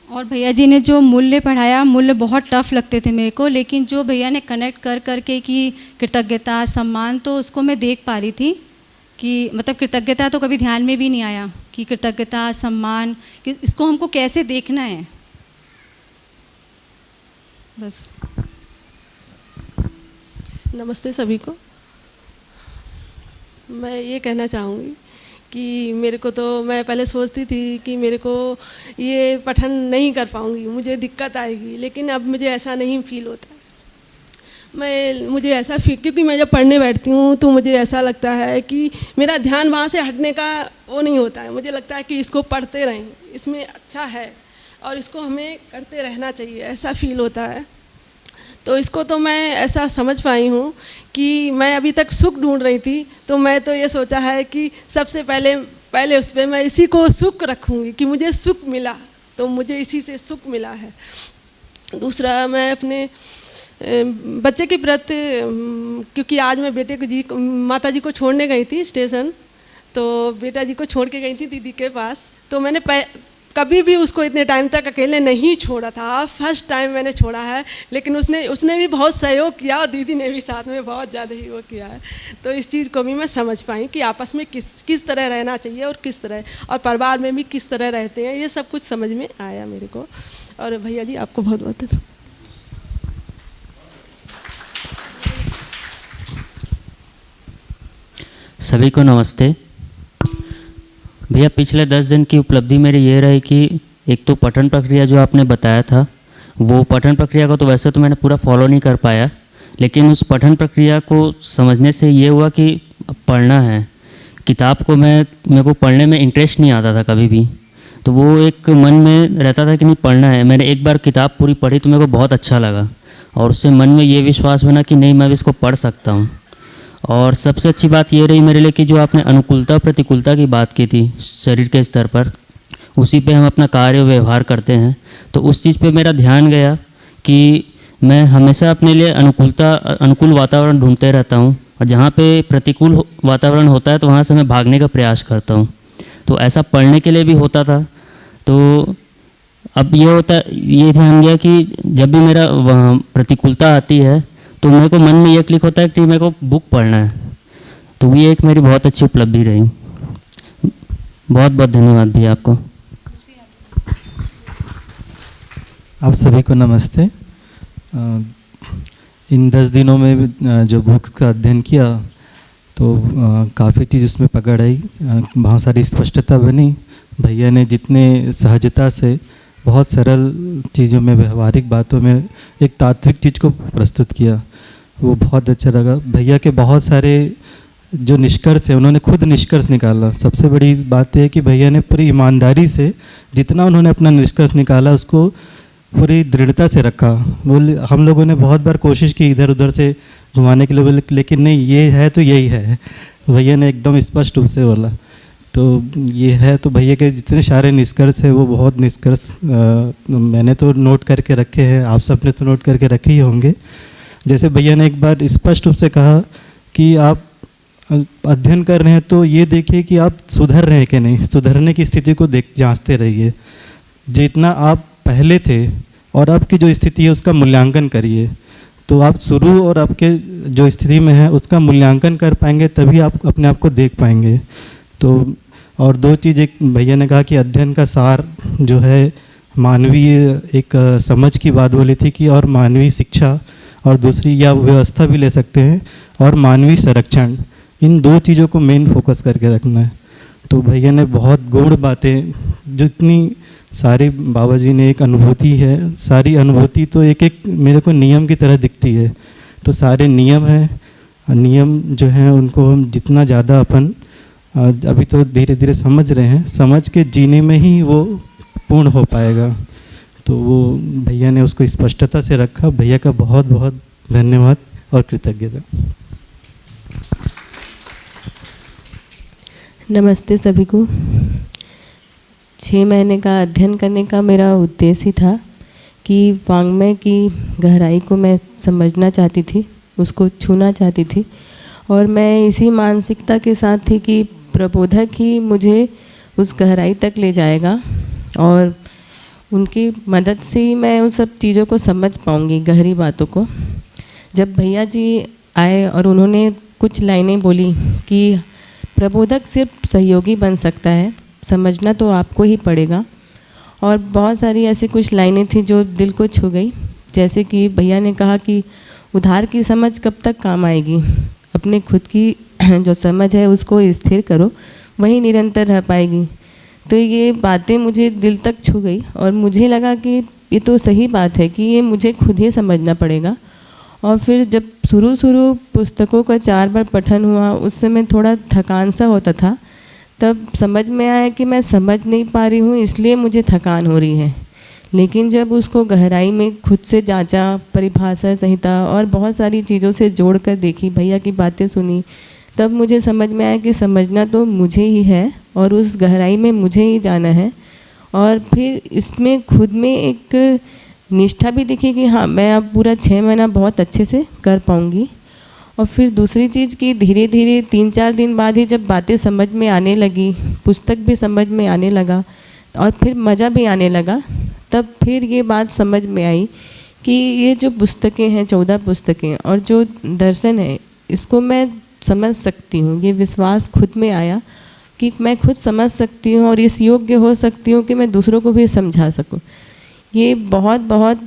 और भैया जी ने जो मूल्य पढ़ाया, मूल्य बहुत टफ लगते थे मेरे को, लेकिन जो भैया ने कनेक्ट कर करके कि कृतज्ञता सम्मान, तो उसको मैं देख पा रही थी कि मतलब कृतज्ञता तो कभी ध्यान में भी नहीं आया कि कृतज्ञता सम्मान कि इसको हमको कैसे देखना है। बस। नमस्ते सभी को। मैं ये कहना चाहूँगी कि मेरे को तो, मैं पहले सोचती थी कि मेरे को ये पठन नहीं कर पाऊँगी, मुझे दिक्कत आएगी, लेकिन अब मुझे ऐसा नहीं फील होता है। मुझे ऐसा फील, क्योंकि मैं जब पढ़ने बैठती हूँ तो मुझे ऐसा लगता है कि मेरा ध्यान वहाँ से हटने का वो नहीं होता है। मुझे लगता है कि इसको पढ़ते रहें, इसमें अच्छा है और इसको हमें करते रहना चाहिए, ऐसा फील होता है। तो इसको तो मैं ऐसा समझ पाई हूँ कि मैं अभी तक सुख ढूंढ रही थी, तो मैं तो ये सोचा है कि सबसे पहले उस पर मैं इसी को सुख रखूँगी कि मुझे सुख मिला, तो मुझे इसी से सुख मिला है। दूसरा, मैं अपने बच्चे के प्रति, क्योंकि आज मैं बेटे को माता जी को छोड़ने गई थी स्टेशन, तो बेटा जी को छोड़ के गई थी दीदी के पास, तो मैंने कभी भी उसको इतने टाइम तक अकेले नहीं छोड़ा था, फर्स्ट टाइम मैंने छोड़ा है। लेकिन उसने भी बहुत सहयोग किया और दीदी ने भी साथ में बहुत ज़्यादा ही वो किया है। तो इस चीज़ को भी मैं समझ पाई कि आपस में किस तरह रहना चाहिए और किस तरह, और परिवार में भी किस तरह रहते हैं, ये सब कुछ समझ में आया मेरे को। और भैया जी आपको बहुत बहुत धन्यवाद। सभी को नमस्ते। भैया, पिछले 10 दिन की उपलब्धि मेरी ये रही कि एक तो पठन प्रक्रिया जो आपने बताया था, वो पठन प्रक्रिया को तो वैसे तो मैंने पूरा फॉलो नहीं कर पाया, लेकिन उस पठन प्रक्रिया को समझने से ये हुआ कि पढ़ना है। किताब को मेरे को पढ़ने में इंटरेस्ट नहीं आता था कभी भी, तो वो एक मन में रहता था कि नहीं पढ़ना है। मैंने एक बार किताब पूरी पढ़ी तो मेरे को बहुत अच्छा लगा और उससे मन में ये विश्वास बना कि नहीं, मैं भी इसको पढ़ सकता हूँ। और सबसे अच्छी बात ये रही मेरे लिए कि जो आपने अनुकूलता प्रतिकूलता की बात की थी शरीर के स्तर पर, उसी पे हम अपना कार्य व्यवहार करते हैं, तो उस चीज़ पे मेरा ध्यान गया कि मैं हमेशा अपने लिए अनुकूल वातावरण ढूंढते रहता हूँ और जहाँ पे प्रतिकूल वातावरण होता है तो वहाँ से मैं भागने का प्रयास करता हूँ। तो ऐसा पढ़ने के लिए भी होता था। तो अब ये ध्यान गया कि जब भी मेरा प्रतिकूलता आती है तो मेरे को मन में ये क्लिक होता है कि मेरे को बुक पढ़ना है। तो ये एक मेरी बहुत अच्छी उपलब्धि रही। बहुत बहुत धन्यवाद भैया आपको। आप सभी को नमस्ते। इन 10 दिनों में जो बुक्स का अध्ययन किया तो काफ़ी चीज़ उसमें पकड़ आई, बहुत सारी स्पष्टता बनी। भैया ने जितने सहजता से बहुत सरल चीज़ों में, व्यवहारिक बातों में एक तात्विक चीज़ को प्रस्तुत किया, वो बहुत अच्छा लगा। भैया के बहुत सारे जो निष्कर्ष है, उन्होंने खुद निष्कर्ष निकाला। सबसे बड़ी बात है कि भैया ने पूरी ईमानदारी से जितना उन्होंने अपना निष्कर्ष निकाला उसको पूरी दृढ़ता से रखा। वो हम लोगों ने बहुत बार कोशिश की इधर उधर से घुमाने के लिए, लेकिन नहीं, ये है तो यही है। भैया ने एकदम स्पष्ट रूप से बोला, तो ये है। तो भैया के जितने सारे निष्कर्ष है वो बहुत निष्कर्ष मैंने तो नोट करके रखे हैं, आप सब ने तो नोट करके रखे ही होंगे। जैसे भैया ने एक बार स्पष्ट रूप से कहा कि आप अध्ययन कर रहे हैं तो ये देखिए कि आप सुधर रहे हैं कि नहीं, सुधरने की स्थिति को जांचते रहिए। जितना आप पहले थे और अब की जो स्थिति है उसका मूल्यांकन करिए, तो आप शुरू और अब के जो स्थिति में है उसका मूल्यांकन कर पाएंगे, तभी आप अपने आप को देख पाएंगे। तो और दो चीज़, एक भैया ने कहा कि अध्ययन का सार जो है मानवीय एक समझ की बात बोली थी कि और मानवीय शिक्षा, और दूसरी या व्यवस्था भी ले सकते हैं, और मानवीय संरक्षण, इन दो चीज़ों को मेन फोकस करके रखना है। तो भैया ने बहुत गूढ़ बातें, जितनी सारी बाबा जी ने एक अनुभूति है, सारी अनुभूति तो एक एक मेरे को नियम की तरह दिखती है। तो सारे नियम हैं, नियम जो हैं उनको हम जितना ज़्यादा अपन अभी तो धीरे धीरे समझ रहे हैं, समझ के जीने में ही वो पूर्ण हो पाएगा। तो वो भैया ने उसको स्पष्टता से रखा। भैया का बहुत बहुत धन्यवाद और कृतज्ञता। नमस्ते सभी को। 6 महीने का अध्ययन करने का मेरा उद्देश्य ही था कि वाङ्मय की गहराई को मैं समझना चाहती थी, उसको छूना चाहती थी, और मैं इसी मानसिकता के साथ थी कि प्रबोधक ही मुझे उस गहराई तक ले जाएगा और उनकी मदद से ही मैं उन सब चीज़ों को समझ पाऊँगी, गहरी बातों को। जब भैया जी आए और उन्होंने कुछ लाइनें बोली कि प्रबोधक सिर्फ सहयोगी बन सकता है, समझना तो आपको ही पड़ेगा, और बहुत सारी ऐसी कुछ लाइनें थी जो दिल को छू गई। जैसे कि भैया ने कहा कि उधार की समझ कब तक काम आएगी, अपने खुद की जो समझ है उसको स्थिर करो, वही निरंतर रह पाएगी। तो ये बातें मुझे दिल तक छू गई और मुझे लगा कि ये तो सही बात है कि ये मुझे खुद ही समझना पड़ेगा। और फिर जब शुरू पुस्तकों का 4 बार पठन हुआ, उस समय थोड़ा थकान सा होता था, तब समझ में आया कि मैं समझ नहीं पा रही हूँ, इसलिए मुझे थकान हो रही है। लेकिन जब उसको गहराई में खुद से जांचा, परिभाषा संहिता और बहुत सारी चीज़ों से जोड़ कर देखी, भैया की बातें सुनी, तब मुझे समझ में आया कि समझना तो मुझे ही है और उस गहराई में मुझे ही जाना है। और फिर इसमें खुद में एक निष्ठा भी दिखी कि हाँ, मैं अब पूरा 6 महीना बहुत अच्छे से कर पाऊँगी। और फिर दूसरी चीज़ कि धीरे धीरे 3-4 दिन बाद ही जब बातें समझ में आने लगी, पुस्तक भी समझ में आने लगा और फिर मज़ा भी आने लगा, तब फिर ये बात समझ में आई कि ये जो पुस्तकें हैं, 14 पुस्तकें और जो दर्शन है, इसको मैं समझ सकती हूँ। ये विश्वास खुद में आया कि मैं खुद समझ सकती हूँ और इस योग्य हो सकती हूँ कि मैं दूसरों को भी समझा सकूँ। ये बहुत बहुत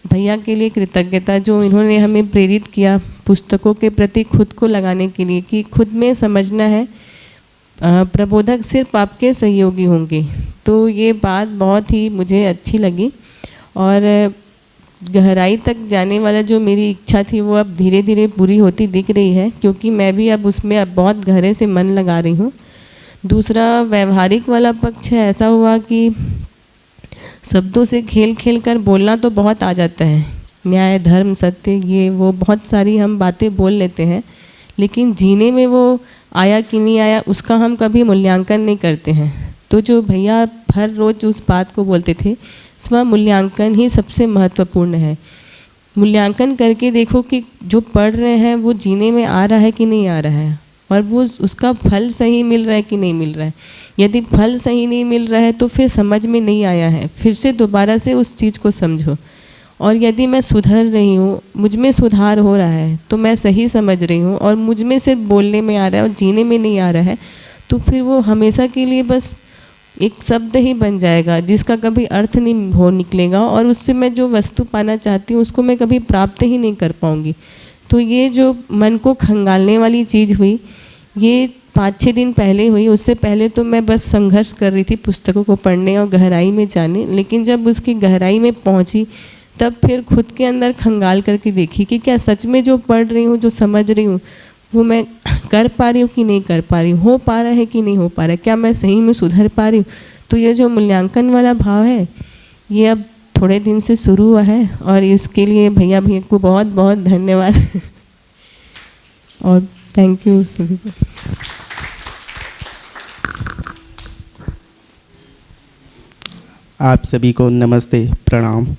भैया के लिए कृतज्ञता, जो इन्होंने हमें प्रेरित किया पुस्तकों के प्रति खुद को लगाने के लिए कि खुद में समझना है, प्रबोधक सिर्फ आपके सहयोगी होंगे। तो ये बात बहुत ही मुझे अच्छी लगी और गहराई तक जाने वाला जो मेरी इच्छा थी वो अब धीरे धीरे पूरी होती दिख रही है, क्योंकि मैं भी अब उसमें अब बहुत गहरे से मन लगा रही हूँ। दूसरा व्यवहारिक वाला पक्ष है, ऐसा हुआ कि शब्दों से खेल खेल कर बोलना तो बहुत आ जाता है, न्याय, धर्म, सत्य, ये वो बहुत सारी हम बातें बोल लेते हैं, लेकिन जीने में वो आया कि नहीं आया उसका हम कभी मूल्यांकन नहीं करते हैं। तो जो भैया हर रोज़ उस बात को बोलते थे, स्व मूल्यांकन ही सबसे महत्वपूर्ण है। मूल्यांकन करके देखो कि जो पढ़ रहे हैं वो जीने में आ रहा है कि नहीं आ रहा है, और वो उसका फल सही मिल रहा है कि नहीं मिल रहा है। यदि फल सही नहीं मिल रहा है तो फिर समझ में नहीं आया है, फिर से दोबारा से उस चीज़ को समझो। और यदि मैं सुधर रही हूँ, मुझ में सुधार हो रहा है, तो मैं सही समझ रही हूँ, और मुझ में सिर्फ बोलने में आ रहा है और जीने में नहीं आ रहा है, तो फिर वो हमेशा के लिए बस एक शब्द ही बन जाएगा जिसका कभी अर्थ नहीं हो निकलेगा, और उससे मैं जो वस्तु पाना चाहती हूँ उसको मैं कभी प्राप्त ही नहीं कर पाऊँगी। तो ये जो मन को खंगालने वाली चीज़ हुई, ये 5-6 दिन पहले हुई। उससे पहले तो मैं बस संघर्ष कर रही थी पुस्तकों को पढ़ने और गहराई में जाने, लेकिन जब उसकी गहराई में पहुंची तब फिर खुद के अंदर खंगाल करके देखी कि क्या सच में जो पढ़ रही हूँ, जो समझ रही हूँ, वो मैं कर पा रही हूँ कि नहीं कर पा रही हूँ, हो पा रहा है कि नहीं हो पा रहा है, क्या मैं सही में सुधर पा रही हूँ। तो ये जो मूल्यांकन वाला भाव है, ये अब थोड़े दिन से शुरू हुआ है, और इसके लिए भैया को बहुत बहुत धन्यवाद और थैंक यू सभी को। आप सभी को नमस्ते, प्रणाम।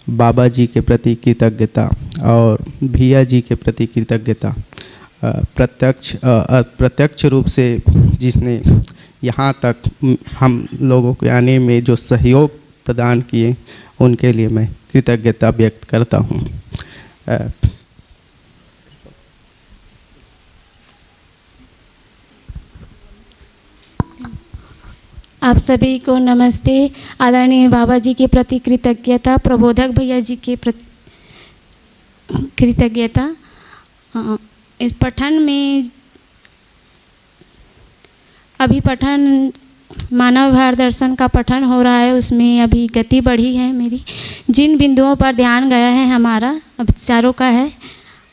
बाबा जी के प्रति कृतज्ञता और भैया जी के प्रति कृतज्ञता। प्रत्यक्ष रूप से जिसने यहाँ तक हम लोगों के आने में जो सहयोग प्रदान किए, उनके लिए मैं कृतज्ञता व्यक्त करता हूँ। आप सभी को नमस्ते। आदरणीय बाबा जी के प्रति कृतज्ञता, प्रबोधक भैया जी के प्रति कृतज्ञता। इस पठन में अभी पठन मानव व्यवहार दर्शन का पठन हो रहा है, उसमें अभी गति बढ़ी है मेरी। जिन बिंदुओं पर ध्यान गया है हमारा, अब चारों का है,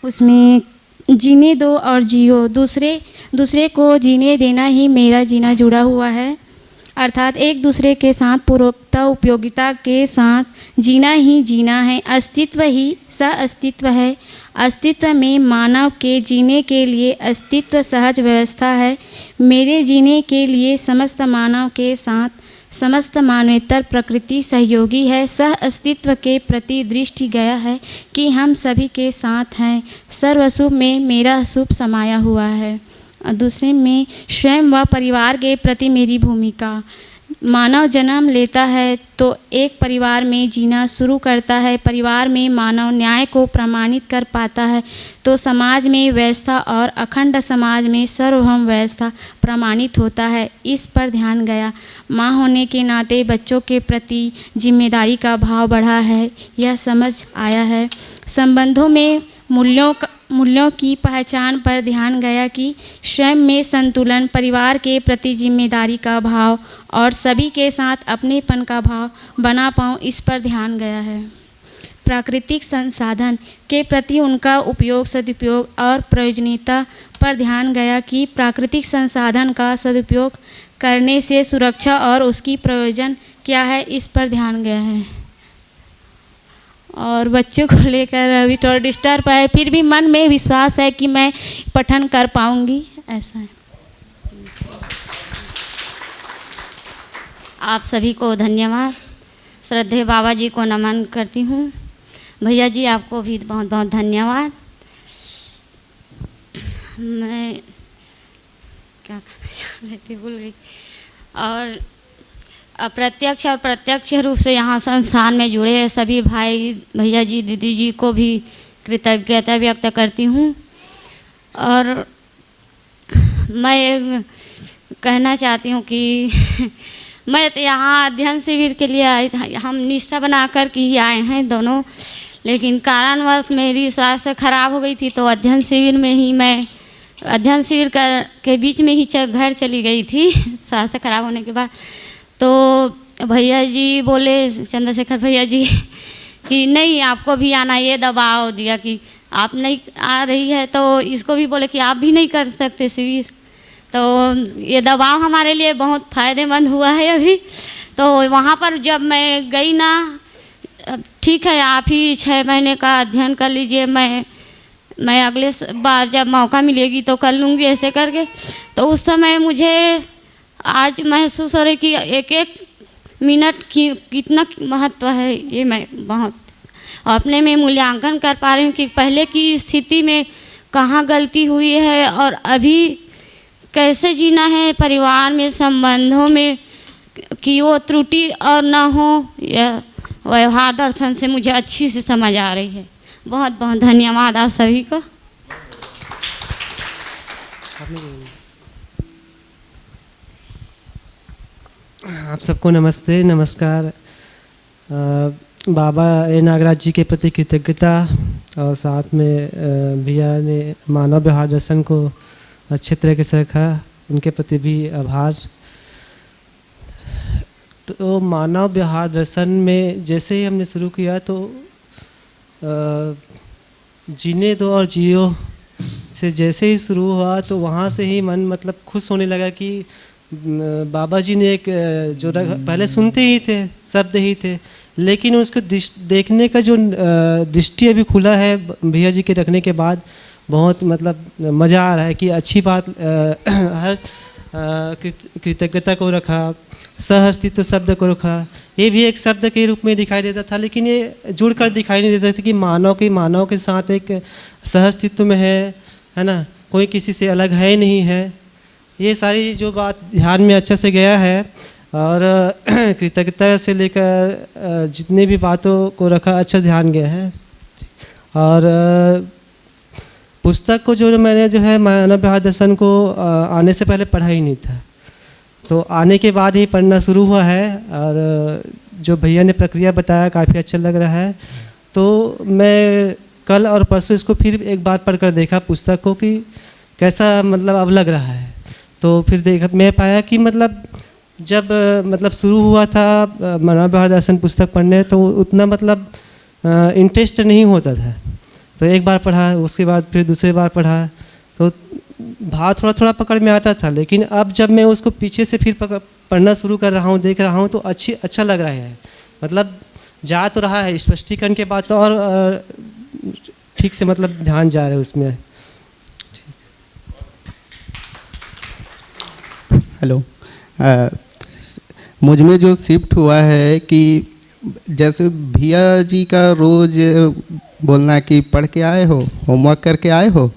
उसमें जीने दो और जियो, दूसरे को जीने देना ही मेरा जीना जुड़ा हुआ है। अर्थात एक दूसरे के साथ पूर्वकता उपयोगिता के साथ जीना ही जीना है। अस्तित्व ही सअस्तित्व है। अस्तित्व में मानव के जीने के लिए अस्तित्व सहज व्यवस्था है। मेरे जीने के लिए समस्त मानव के साथ समस्त मानवेतर प्रकृति सहयोगी है। सह अस्तित्व के प्रति दृष्टि गया है कि हम सभी के साथ हैं। सर्वशुभ में मेरा शुभ समाया हुआ है। और दूसरे में स्वयं व परिवार के प्रति मेरी भूमिका। मानव जन्म लेता है तो एक परिवार में जीना शुरू करता है। परिवार में मानव न्याय को प्रमाणित कर पाता है तो समाज में व्यवस्था और अखंड समाज में सार्वभौम व्यवस्था प्रमाणित होता है। इस पर ध्यान गया। माँ होने के नाते बच्चों के प्रति जिम्मेदारी का भाव बढ़ा है, यह समझ आया है। संबंधों में मूल्यों की पहचान पर ध्यान गया कि स्वयं में संतुलन, परिवार के प्रति जिम्मेदारी का भाव और सभी के साथ अपनेपन का भाव बना पाऊँ, इस पर ध्यान गया है। प्राकृतिक संसाधन के प्रति उनका उपयोग, सदुपयोग और प्रयोजनीयता पर ध्यान गया कि प्राकृतिक संसाधन का सदुपयोग करने से सुरक्षा और उसकी प्रयोजन क्या है, इस पर ध्यान गया है। और बच्चों को लेकर अभी थोड़ा डिस्टर्ब है, फिर भी मन में विश्वास है कि मैं पठन कर पाऊंगी, ऐसा है। आप सभी को धन्यवाद। श्रद्धेय बाबा जी को नमन करती हूँ। भैया जी आपको भी बहुत बहुत धन्यवाद। मैं क्या कहना चाह रही थी, भूल गई। और अप्रत्यक्ष और प्रत्यक्ष रूप से यहाँ संस्थान में जुड़े सभी भाई भैया जी दीदी जी को भी कृतज्ञता व्यक्त करती हूँ। और मैं कहना चाहती हूँ कि मैं तो यहाँ अध्ययन शिविर के लिए आई था। हम निष्ठा बना कर के ही आए हैं दोनों, लेकिन कारणवश मेरी स्वास्थ्य खराब हो गई थी तो अध्ययन शिविर में ही मैं अध्ययन शिविर के बीच में ही घर चली गई थी स्वास्थ्य खराब होने के बाद। तो भैया जी बोले, चंद्रशेखर भैया जी, कि नहीं आपको भी आना। ये दबाव दिया कि आप नहीं आ रही है तो इसको भी बोले कि आप भी नहीं कर सकते शिविर। तो ये दबाव हमारे लिए बहुत फ़ायदेमंद हुआ है अभी। तो वहाँ पर जब मैं गई ना, ठीक है आप ही 6 महीने का अध्ययन कर लीजिए, मैं अगले बार जब मौका मिलेगी तो कर लूँगी, ऐसे करके। तो उस समय मुझे आज महसूस हो रही कि एक एक मिनट की कितना महत्व है, ये मैं बहुत अपने में मूल्यांकन कर पा रही हूँ कि पहले की स्थिति में कहाँ गलती हुई है और अभी कैसे जीना है परिवार में, संबंधों में, कि वो त्रुटि और ना हो। यह व्यवहार दर्शन से मुझे अच्छी से समझ आ रही है। बहुत बहुत धन्यवाद आप सभी को। आप सबको नमस्ते, नमस्कार। बाबा ए नागराज जी के प्रति कृतज्ञता और साथ में भैया ने मानव व्यवहार दर्शन को अच्छे तरीके से रखा, उनके प्रति भी आभार। तो मानव व्यवहार दर्शन में जैसे ही हमने शुरू किया तो जीने दो और जियो से जैसे ही शुरू हुआ तो वहाँ से ही मन मतलब खुश होने लगा कि बाबा जी ने एक जो पहले सुनते ही थे, शब्द ही थे, लेकिन उसको देखने का जो दृष्टि अभी खुला है भैया जी के रखने के बाद, बहुत मतलब मज़ा आ रहा है कि अच्छी बात हर कृतज्ञता को रखा, सह अस्तित्व शब्द को रखा। ये भी एक शब्द के रूप में दिखाई देता था, लेकिन ये जुड़कर दिखाई नहीं देता था कि मानव के साथ एक सह अस्तित्व में है ना, कोई किसी से अलग है ही नहीं है। ये सारी जो बात ध्यान में अच्छे से गया है और कृतज्ञता से लेकर जितने भी बातों को रखा अच्छा ध्यान गया है। और पुस्तक को जो मैंने जो है मानव व्यवहार दर्शन को आने से पहले पढ़ा ही नहीं था, तो आने के बाद ही पढ़ना शुरू हुआ है और जो भैया ने प्रक्रिया बताया काफ़ी अच्छा लग रहा है। तो मैं कल और परसों इसको फिर एक बार पढ़ कर देखा पुस्तक को कि कैसा मतलब अब लग रहा है। तो फिर देखा मैं पाया कि मतलब जब मतलब शुरू हुआ था मानव व्यवहार दर्शन पुस्तक पढ़ने तो उतना मतलब इंटरेस्ट नहीं होता था। तो एक बार पढ़ा, उसके बाद फिर दूसरी बार पढ़ा तो भाव थोड़ा थोड़ा पकड़ में आता था, लेकिन अब जब मैं उसको पीछे से फिर पढ़ना शुरू कर रहा हूँ, देख रहा हूँ तो अच्छा लग रहा है। मतलब जा तो रहा है स्पष्टीकरण के बाद तो और ठीक से मतलब ध्यान जा रहा है उसमें। हेलो, मुझ में जो शिफ्ट हुआ है कि जैसे भैया जी का रोज़ बोलना कि पढ़ के आए हो, होमवर्क करके आए हो,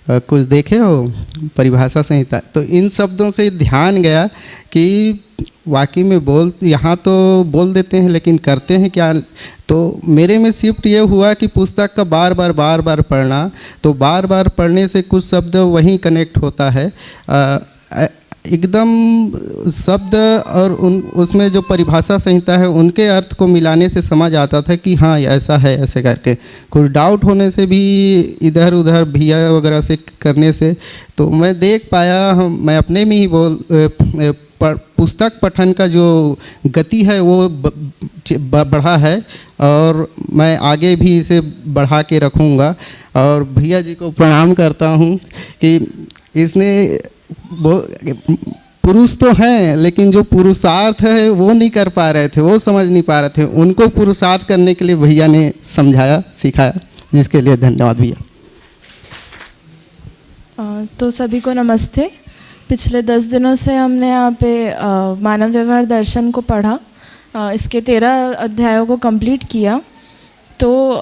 कुछ देखे हो परिभाषा संहिता, तो इन शब्दों से ध्यान गया कि वाकई में यहाँ तो बोल देते हैं लेकिन करते हैं क्या। तो मेरे में शिफ्ट ये हुआ कि पुस्तक का बार बार पढ़ना, तो बार बार पढ़ने से कुछ शब्द वहीं कनेक्ट होता है एकदम शब्द और उसमें जो परिभाषा संहिता है उनके अर्थ को मिलाने से समझ आता था कि हाँ ऐसा है, ऐसे करके कुछ डाउट होने से भी इधर उधर भैया वगैरह से करने से तो मैं देख पाया। मैं अपने में ही पुस्तक पठन का जो गति है वो बढ़ा है और मैं आगे भी इसे बढ़ा के रखूँगा। और भैया जी को प्रणाम करता हूँ कि इसने पुरुष तो हैं लेकिन जो पुरुषार्थ है वो नहीं कर पा रहे थे, वो समझ नहीं पा रहे थे, उनको पुरुषार्थ करने के लिए भैया ने समझाया सिखाया, जिसके लिए धन्यवाद भैया। तो सभी को नमस्ते। पिछले 10 दिनों से हमने यहाँ पे मानव व्यवहार दर्शन को पढ़ा, इसके 13 अध्यायों को कंप्लीट किया। तो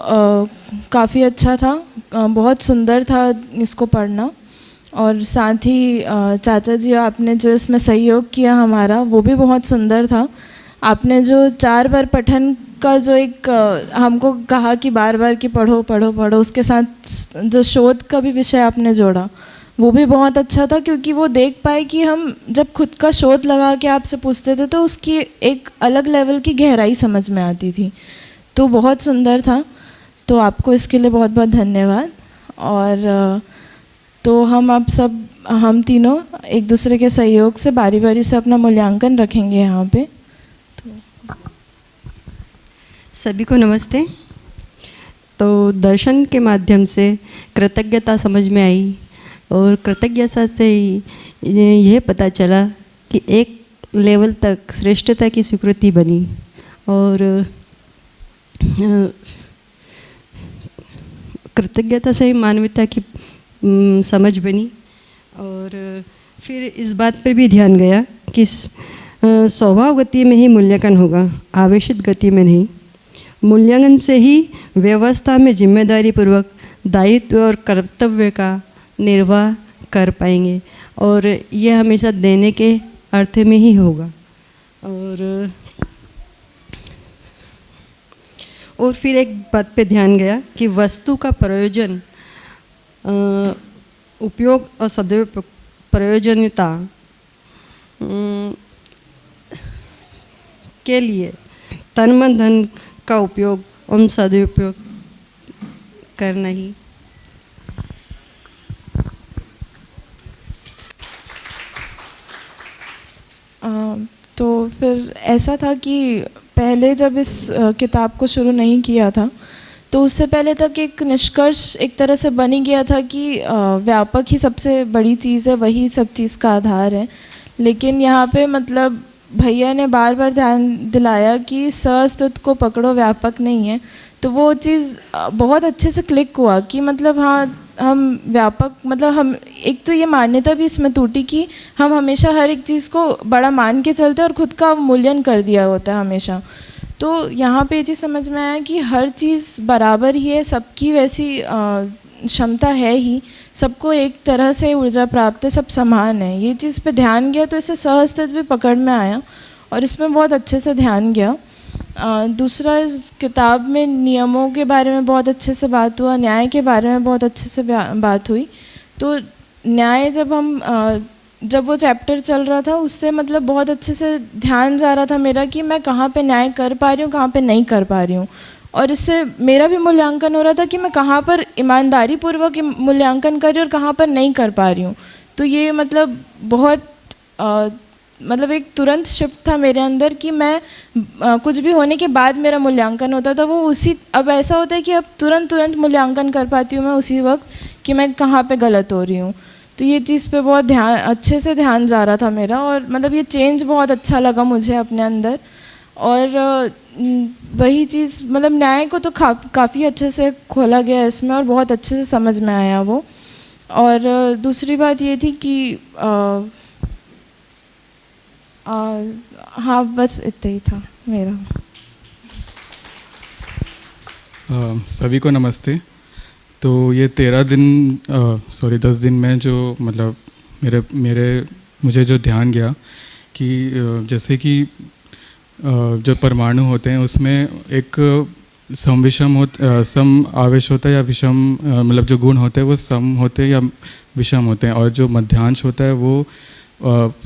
काफ़ी अच्छा था, बहुत सुंदर था इसको पढ़ना। और साथ ही चाचा जी आपने जो इसमें सहयोग किया हमारा वो भी बहुत सुंदर था। आपने जो 4 बार पठन का जो एक हमको कहा कि बार बार कि पढ़ो पढ़ो पढ़ो, उसके साथ जो शोध का भी विषय आपने जोड़ा वो भी बहुत अच्छा था, क्योंकि वो देख पाए कि हम जब खुद का शोध लगा के आपसे पूछते थे तो उसकी एक अलग लेवल की गहराई समझ में आती थी। तो बहुत सुंदर था। तो आपको इसके लिए बहुत बहुत धन्यवाद। और तो हम तीनों एक दूसरे के सहयोग से बारी बारी से अपना मूल्यांकन रखेंगे यहाँ पे। तो सभी को नमस्ते। तो दर्शन के माध्यम से कृतज्ञता समझ में आई और कृतज्ञता से यह पता चला कि एक लेवल तक श्रेष्ठता की स्वीकृति बनी और कृतज्ञता से ही मानवता की समझ बनी। और फिर इस बात पर भी ध्यान गया कि स्वभाव गति में ही मूल्यांकन होगा, आवेशित गति में नहीं। मूल्यांकन से ही व्यवस्था में जिम्मेदारी पूर्वक दायित्व और कर्तव्य का निर्वाह कर पाएंगे और यह हमेशा देने के अर्थ में ही होगा। और फिर एक बात पे ध्यान गया कि वस्तु का प्रयोजन उपयोग और सदुपयोग प्रयोजनीयता के लिए तन मन धन का उपयोग एवं सदुपयोग करना ही। तो फिर ऐसा था कि पहले जब इस किताब को शुरू नहीं किया था तो उससे पहले तक एक निष्कर्ष एक तरह से बन ही गया था कि व्यापक ही सबसे बड़ी चीज़ है, वही सब चीज़ का आधार है। लेकिन यहाँ पे मतलब भैया ने बार बार ध्यान दिलाया कि सअस्तित्व को पकड़ो, व्यापक नहीं है। तो वो चीज़ बहुत अच्छे से क्लिक हुआ कि मतलब हाँ हम व्यापक मतलब हम एक तो ये मान्यता भी इसमें टूटी कि हम हमेशा हर एक चीज़ को बड़ा मान के चलते और ख़ुद का मूल्यांकन कर दिया होता है हमेशा। तो यहाँ पे ये चीज़ समझ में आया कि हर चीज़ बराबर ही है, सबकी वैसी क्षमता है ही, सबको एक तरह से ऊर्जा प्राप्त है, सब समान है। ये चीज़ पे ध्यान गया तो इससे सहअस्तित्व भी पकड़ में आया और इसमें बहुत अच्छे से ध्यान गया। दूसरा, इस किताब में नियमों के बारे में बहुत अच्छे से बात हुआ, न्याय के बारे में बहुत अच्छे से बात हुई। तो न्याय जब हम जब वो चैप्टर चल रहा था उससे मतलब बहुत अच्छे से ध्यान जा रहा था मेरा कि मैं कहाँ पे न्याय कर पा रही हूँ, कहाँ पे नहीं कर पा रही हूँ। और इससे मेरा भी मूल्यांकन हो रहा था कि मैं कहाँ पर ईमानदारी पूर्वक मूल्यांकन कर रही हूँ और कहाँ पर नहीं कर पा रही हूँ। तो ये मतलब बहुत मतलब एक तुरंत शिफ्ट था मेरे अंदर कि मैं कुछ भी होने के बाद मेरा मूल्यांकन होता था वो उसी, अब ऐसा होता है कि अब तुरंत मूल्यांकन कर पाती हूँ मैं उसी वक्त कि मैं कहाँ पे गलत हो रही हूँ। तो ये चीज़ पे बहुत अच्छे से ध्यान जा रहा था मेरा, और मतलब ये चेंज बहुत अच्छा लगा मुझे अपने अंदर। और वही चीज़ मतलब न्याय को तो काफ़ी अच्छे से खोला गया इसमें और बहुत अच्छे से समझ में आया वो। और दूसरी बात ये थी कि हाँ बस इतना ही था मेरा। सभी को नमस्ते। तो ये 10 दिन में जो मतलब मुझे जो ध्यान गया कि जैसे कि जो परमाणु होते हैं उसमें एक सम आवेश होता है या विषम, मतलब जो गुण होते हैं वो सम होते हैं या विषम होते हैं, और जो मध्यांश होता है वो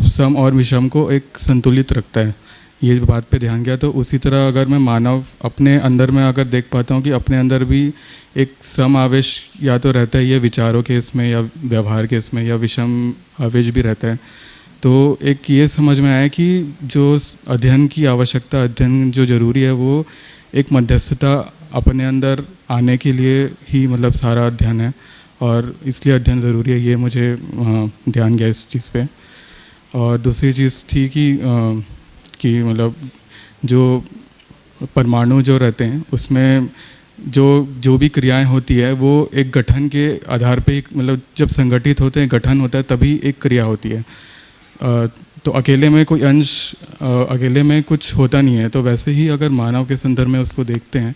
सम और विषम को एक संतुलित रखता है। ये बात पे ध्यान गया। तो उसी तरह अगर मैं मानव अपने अंदर में अगर देख पाता हूँ कि अपने अंदर भी एक सम आवेश या तो रहता है ये विचारों के इसमें या व्यवहार के इसमें, या विषम आवेश भी रहता है। तो एक ये समझ में आया कि जो अध्ययन की आवश्यकता, अध्ययन जो ज़रूरी है वो एक मध्यस्थता अपने अंदर आने के लिए ही मतलब सारा अध्ययन है, और इसलिए अध्ययन ज़रूरी है। ये मुझे ध्यान गया इस चीज़ पे। और दूसरी चीज़ थी कि मतलब जो परमाणु जो रहते हैं उसमें जो भी क्रियाएं होती है वो एक गठन के आधार पे, मतलब जब संगठित होते हैं, गठन होता है, तभी एक क्रिया होती है। तो अकेले में कोई अंश, अकेले में कुछ होता नहीं है। तो वैसे ही अगर मानव के संदर्भ में उसको देखते हैं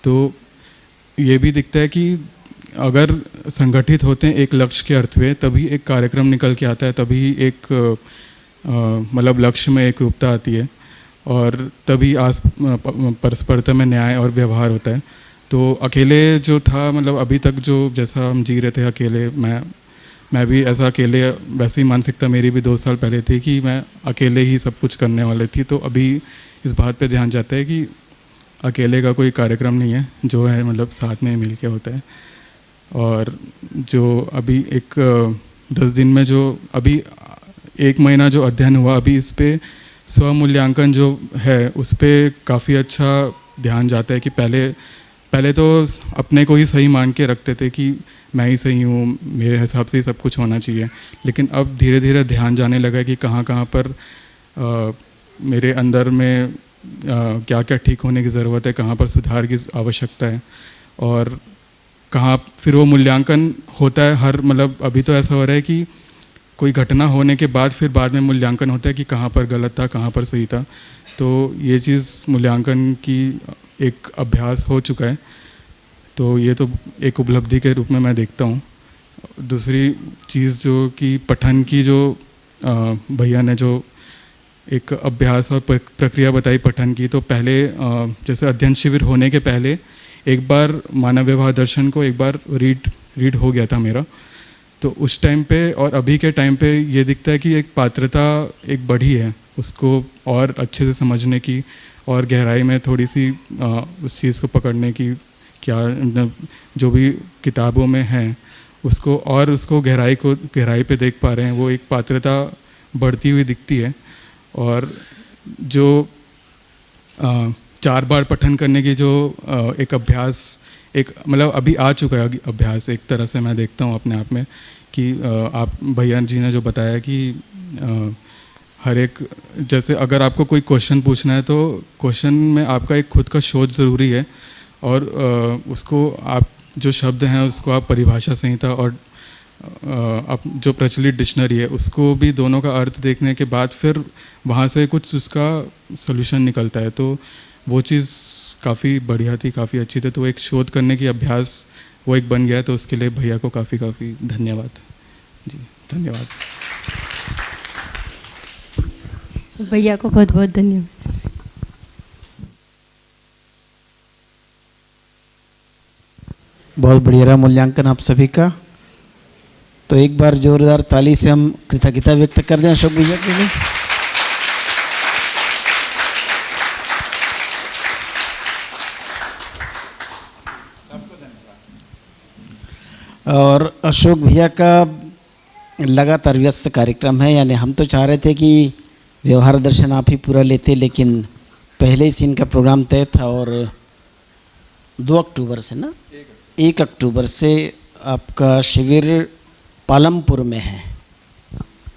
तो ये भी दिखता है कि अगर संगठित होते हैं एक लक्ष्य के अर्थ में, तभी एक कार्यक्रम निकल के आता है, तभी एक मतलब लक्ष्य में एक रूपता आती है, और तभी परस्परता में न्याय और व्यवहार होता है। तो अकेले जो था, मतलब अभी तक जो जैसा हम जी रहे थे अकेले, मैं भी ऐसा अकेले, वैसी मानसिकता मेरी भी 2 साल पहले थी कि मैं अकेले ही सब कुछ करने वाली थी। तो अभी इस बात पे ध्यान जाता है कि अकेले का कोई कार्यक्रम नहीं है, जो है मतलब साथ में मिल के होता है। और जो अभी 10 दिन में जो अभी 1 महीना जो अध्ययन हुआ, अभी इस पे स्वमूल्यांकन जो है उस पर काफ़ी अच्छा ध्यान जाता है कि पहले तो अपने को ही सही मान के रखते थे कि मैं ही सही हूँ, मेरे हिसाब से ही सब कुछ होना चाहिए। लेकिन अब धीरे धीरे ध्यान जाने लगा कि कहाँ कहाँ पर मेरे अंदर में क्या क्या ठीक होने की ज़रूरत है, कहाँ पर सुधार की आवश्यकता है, और कहाँ फिर वो मूल्यांकन होता है। हर मतलब अभी तो ऐसा हो रहा है कि कोई घटना होने के बाद फिर बाद में मूल्यांकन होता है कि कहाँ पर गलत था, कहाँ पर सही था। तो ये चीज़ मूल्यांकन की एक अभ्यास हो चुका है। तो ये तो एक उपलब्धि के रूप में मैं देखता हूँ। दूसरी चीज़ जो कि पठन की, जो भैया ने जो एक अभ्यास और प्रक्रिया बताई पठन की, तो पहले जैसे अध्ययन शिविर होने के पहले एक बार मानव व्यवहार दर्शन को एक बार रीड हो गया था मेरा। तो उस टाइम पे और अभी के टाइम पे ये दिखता है कि एक पात्रता एक बढ़ी है, उसको और अच्छे से समझने की और गहराई में थोड़ी सी उस चीज़ को पकड़ने की, क्या जो भी किताबों में है उसको और उसको गहराई पे देख पा रहे हैं। वो एक पात्रता बढ़ती हुई दिखती है। और जो 4 बार पठन करने की जो एक अभ्यास, एक मतलब अभी आ चुका है अभ्यास, एक तरह से मैं देखता हूँ अपने आप में कि आप भैया जी ने जो बताया कि हर एक, जैसे अगर आपको कोई क्वेश्चन पूछना है तो क्वेश्चन में आपका एक खुद का शोध ज़रूरी है, और उसको आप जो शब्द हैं उसको आप परिभाषा संहिता और आप जो प्रचलित डिक्शनरी है उसको भी दोनों का अर्थ देखने के बाद फिर वहाँ से कुछ उसका सॉल्यूशन निकलता है। तो वो चीज़ काफ़ी बढ़िया थी, काफ़ी अच्छी थी। तो एक शोध करने की अभ्यास वो एक बन गया। तो उसके लिए भैया को काफ़ी धन्यवाद जी। धन्यवाद भैया को बहुत बहुत धन्यवाद। बहुत बढ़िया रहा मूल्यांकन आप सभी का। तो एक बार जोरदार ताली से हम कृतज्ञता व्यक्त कर दें अशोक भैया के लिए। और अशोक भैया का लगातार व्यस्त कार्यक्रम है, यानी हम तो चाह रहे थे कि व्यवहार दर्शन आप ही पूरा लेते, लेकिन पहले से इनका प्रोग्राम तय था और 2 अक्टूबर से ना 1 अक्टूबर से आपका शिविर पालमपुर में है,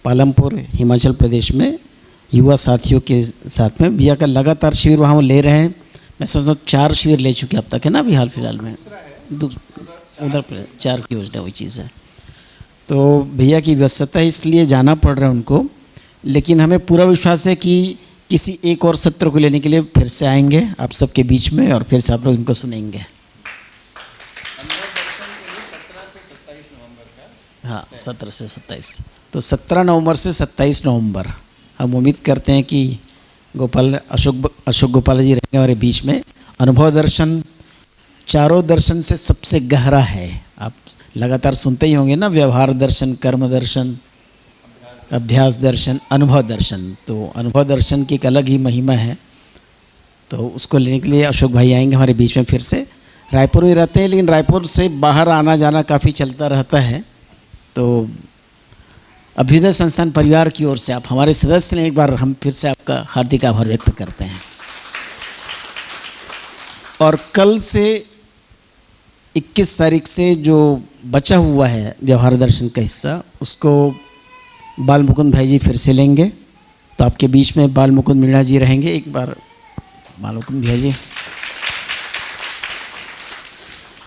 पालमपुर हिमाचल प्रदेश में युवा साथियों के साथ में भैया का लगातार शिविर वहाँ ले रहे हैं। मैं समझता हूँ 4 शिविर ले चुके अब तक है ना, अभी हाल फिलहाल में उधर 4 की योजना वही चीज़ है। तो भैया की व्यस्तता इसलिए जाना पड़ रहा है उनको, लेकिन हमें पूरा विश्वास है कि किसी एक और सत्र को लेने के लिए फिर से आएंगे आप सबके बीच में और फिर से आप लोग इनको सुनेंगे। हाँ 17 से 27, तो 17 नवंबर से 27 नवंबर हम उम्मीद करते हैं कि अशोक गोपाल जी रहेंगे हमारे बीच में। अनुभव दर्शन चारों दर्शन से सबसे गहरा है, आप लगातार सुनते ही होंगे ना, व्यवहार दर्शन, कर्म दर्शन, अभ्यास दर्शन, अनुभव दर्शन। तो अनुभव दर्शन की एक अलग ही महिमा है, तो उसको लेने के लिए अशोक भाई आएंगे हमारे बीच में फिर से। रायपुर में रहते हैं लेकिन रायपुर से बाहर आना जाना काफ़ी चलता रहता है, तो अभ्युदय संस्थान परिवार की ओर से आप हमारे सदस्य ने, एक बार हम फिर से आपका हार्दिक आभार व्यक्त करते हैं। और कल से 21 तारीख से जो बचा हुआ है व्यवहार दर्शन का हिस्सा, उसको बाल मुकुंद भाई जी फिर से लेंगे, तो आपके बीच में बाल मुकुंद मीणा जी रहेंगे। एक बार बाल मुकुंद भाई जी,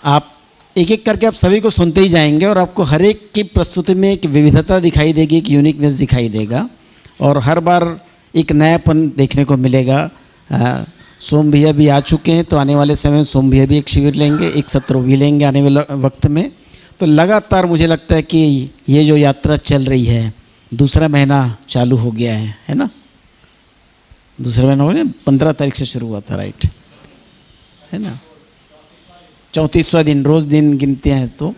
आप एक एक करके आप सभी को सुनते ही जाएंगे और आपको हर एक की प्रस्तुति में एक विविधता दिखाई देगी, एक यूनिकनेस दिखाई देगा और हर बार एक नयापन देखने को मिलेगा। सोम भैया भी आ चुके हैं, तो आने वाले समय में सोम भैया भी एक शिविर लेंगे, एक सत्र भी लेंगे आने वाले वक्त में। तो लगातार मुझे लगता है कि ये जो यात्रा चल रही है, दूसरा महीना चालू हो गया है ना, दूसरा महीना हो गया, 15 तारीख से शुरू हुआ था, राइट है ना, 34वां दिन, रोज़ दिन गिनते हैं तो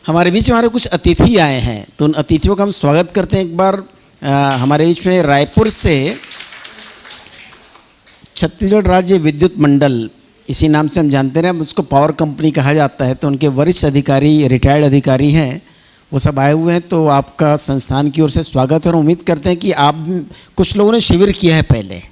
हमारे बीच में हमारे कुछ अतिथि आए हैं, तो उन अतिथियों का हम स्वागत करते हैं। एक बार हमारे बीच में रायपुर से छत्तीसगढ़ राज्य विद्युत मंडल, इसी नाम से हम जानते हैं, उसको पावर कंपनी कहा जाता है, तो उनके वरिष्ठ अधिकारी, रिटायर्ड अधिकारी हैं, वो सब आए हुए हैं। तो आपका संस्थान की ओर से स्वागत है और उम्मीद करते हैं कि आप, कुछ लोगों ने शिविर किया है पहले,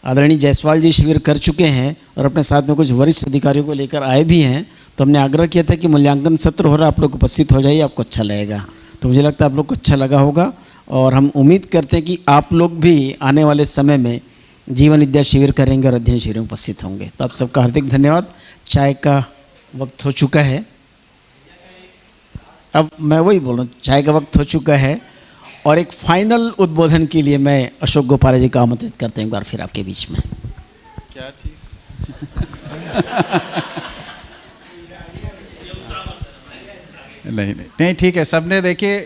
आदरणीय जायसवाल जी शिविर कर चुके हैं और अपने साथ में कुछ वरिष्ठ अधिकारियों को लेकर आए भी हैं, तो हमने आग्रह किया था कि मूल्यांकन सत्र हो रहा है, आप लोग उपस्थित हो जाइए, आपको अच्छा लगेगा। तो मुझे लगता है आप लोग को अच्छा लगा होगा और हम उम्मीद करते हैं कि आप लोग भी आने वाले समय में जीवन विद्या शिविर करेंगे और अध्ययन शिविर में उपस्थित होंगे। तो आप सबका हार्दिक धन्यवाद। चाय का वक्त हो चुका है, अब मैं वही बोल रहा हूँ, चाय का वक्त हो चुका है और एक फाइनल उद्बोधन के लिए मैं अशोक गोपाल जी को आमंत्रित करते हैं एक बार फिर आपके बीच में। क्या चीज़ नहीं ठीक है। सबने देखिए,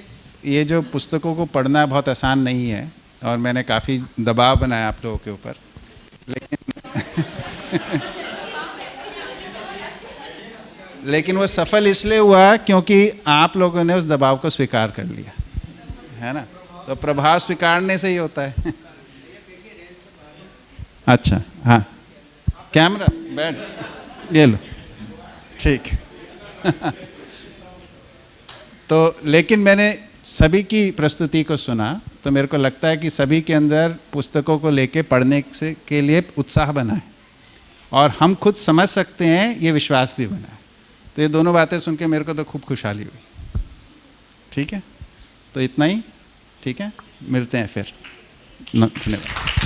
ये जो पुस्तकों को पढ़ना बहुत आसान नहीं है और मैंने काफ़ी दबाव बनाया आप लोगों के ऊपर, लेकिन वो सफल इसलिए हुआ क्योंकि आप लोगों ने उस दबाव को स्वीकार कर लिया, है ना। तो प्रभाव स्वीकारने से ही होता है। अच्छा, हाँ, कैमरा बैठ, ये लो, ठीक। तो लेकिन मैंने सभी की प्रस्तुति को सुना तो मेरे को लगता है कि सभी के अंदर पुस्तकों को लेके पढ़ने से के लिए उत्साह बना है और हम खुद समझ सकते हैं, ये विश्वास भी बना है। तो ये दोनों बातें सुन के मेरे को तो खूब खुशहाली हुई। ठीक है, तो इतना ही, ठीक है, मिलते हैं फिर, धन्यवाद।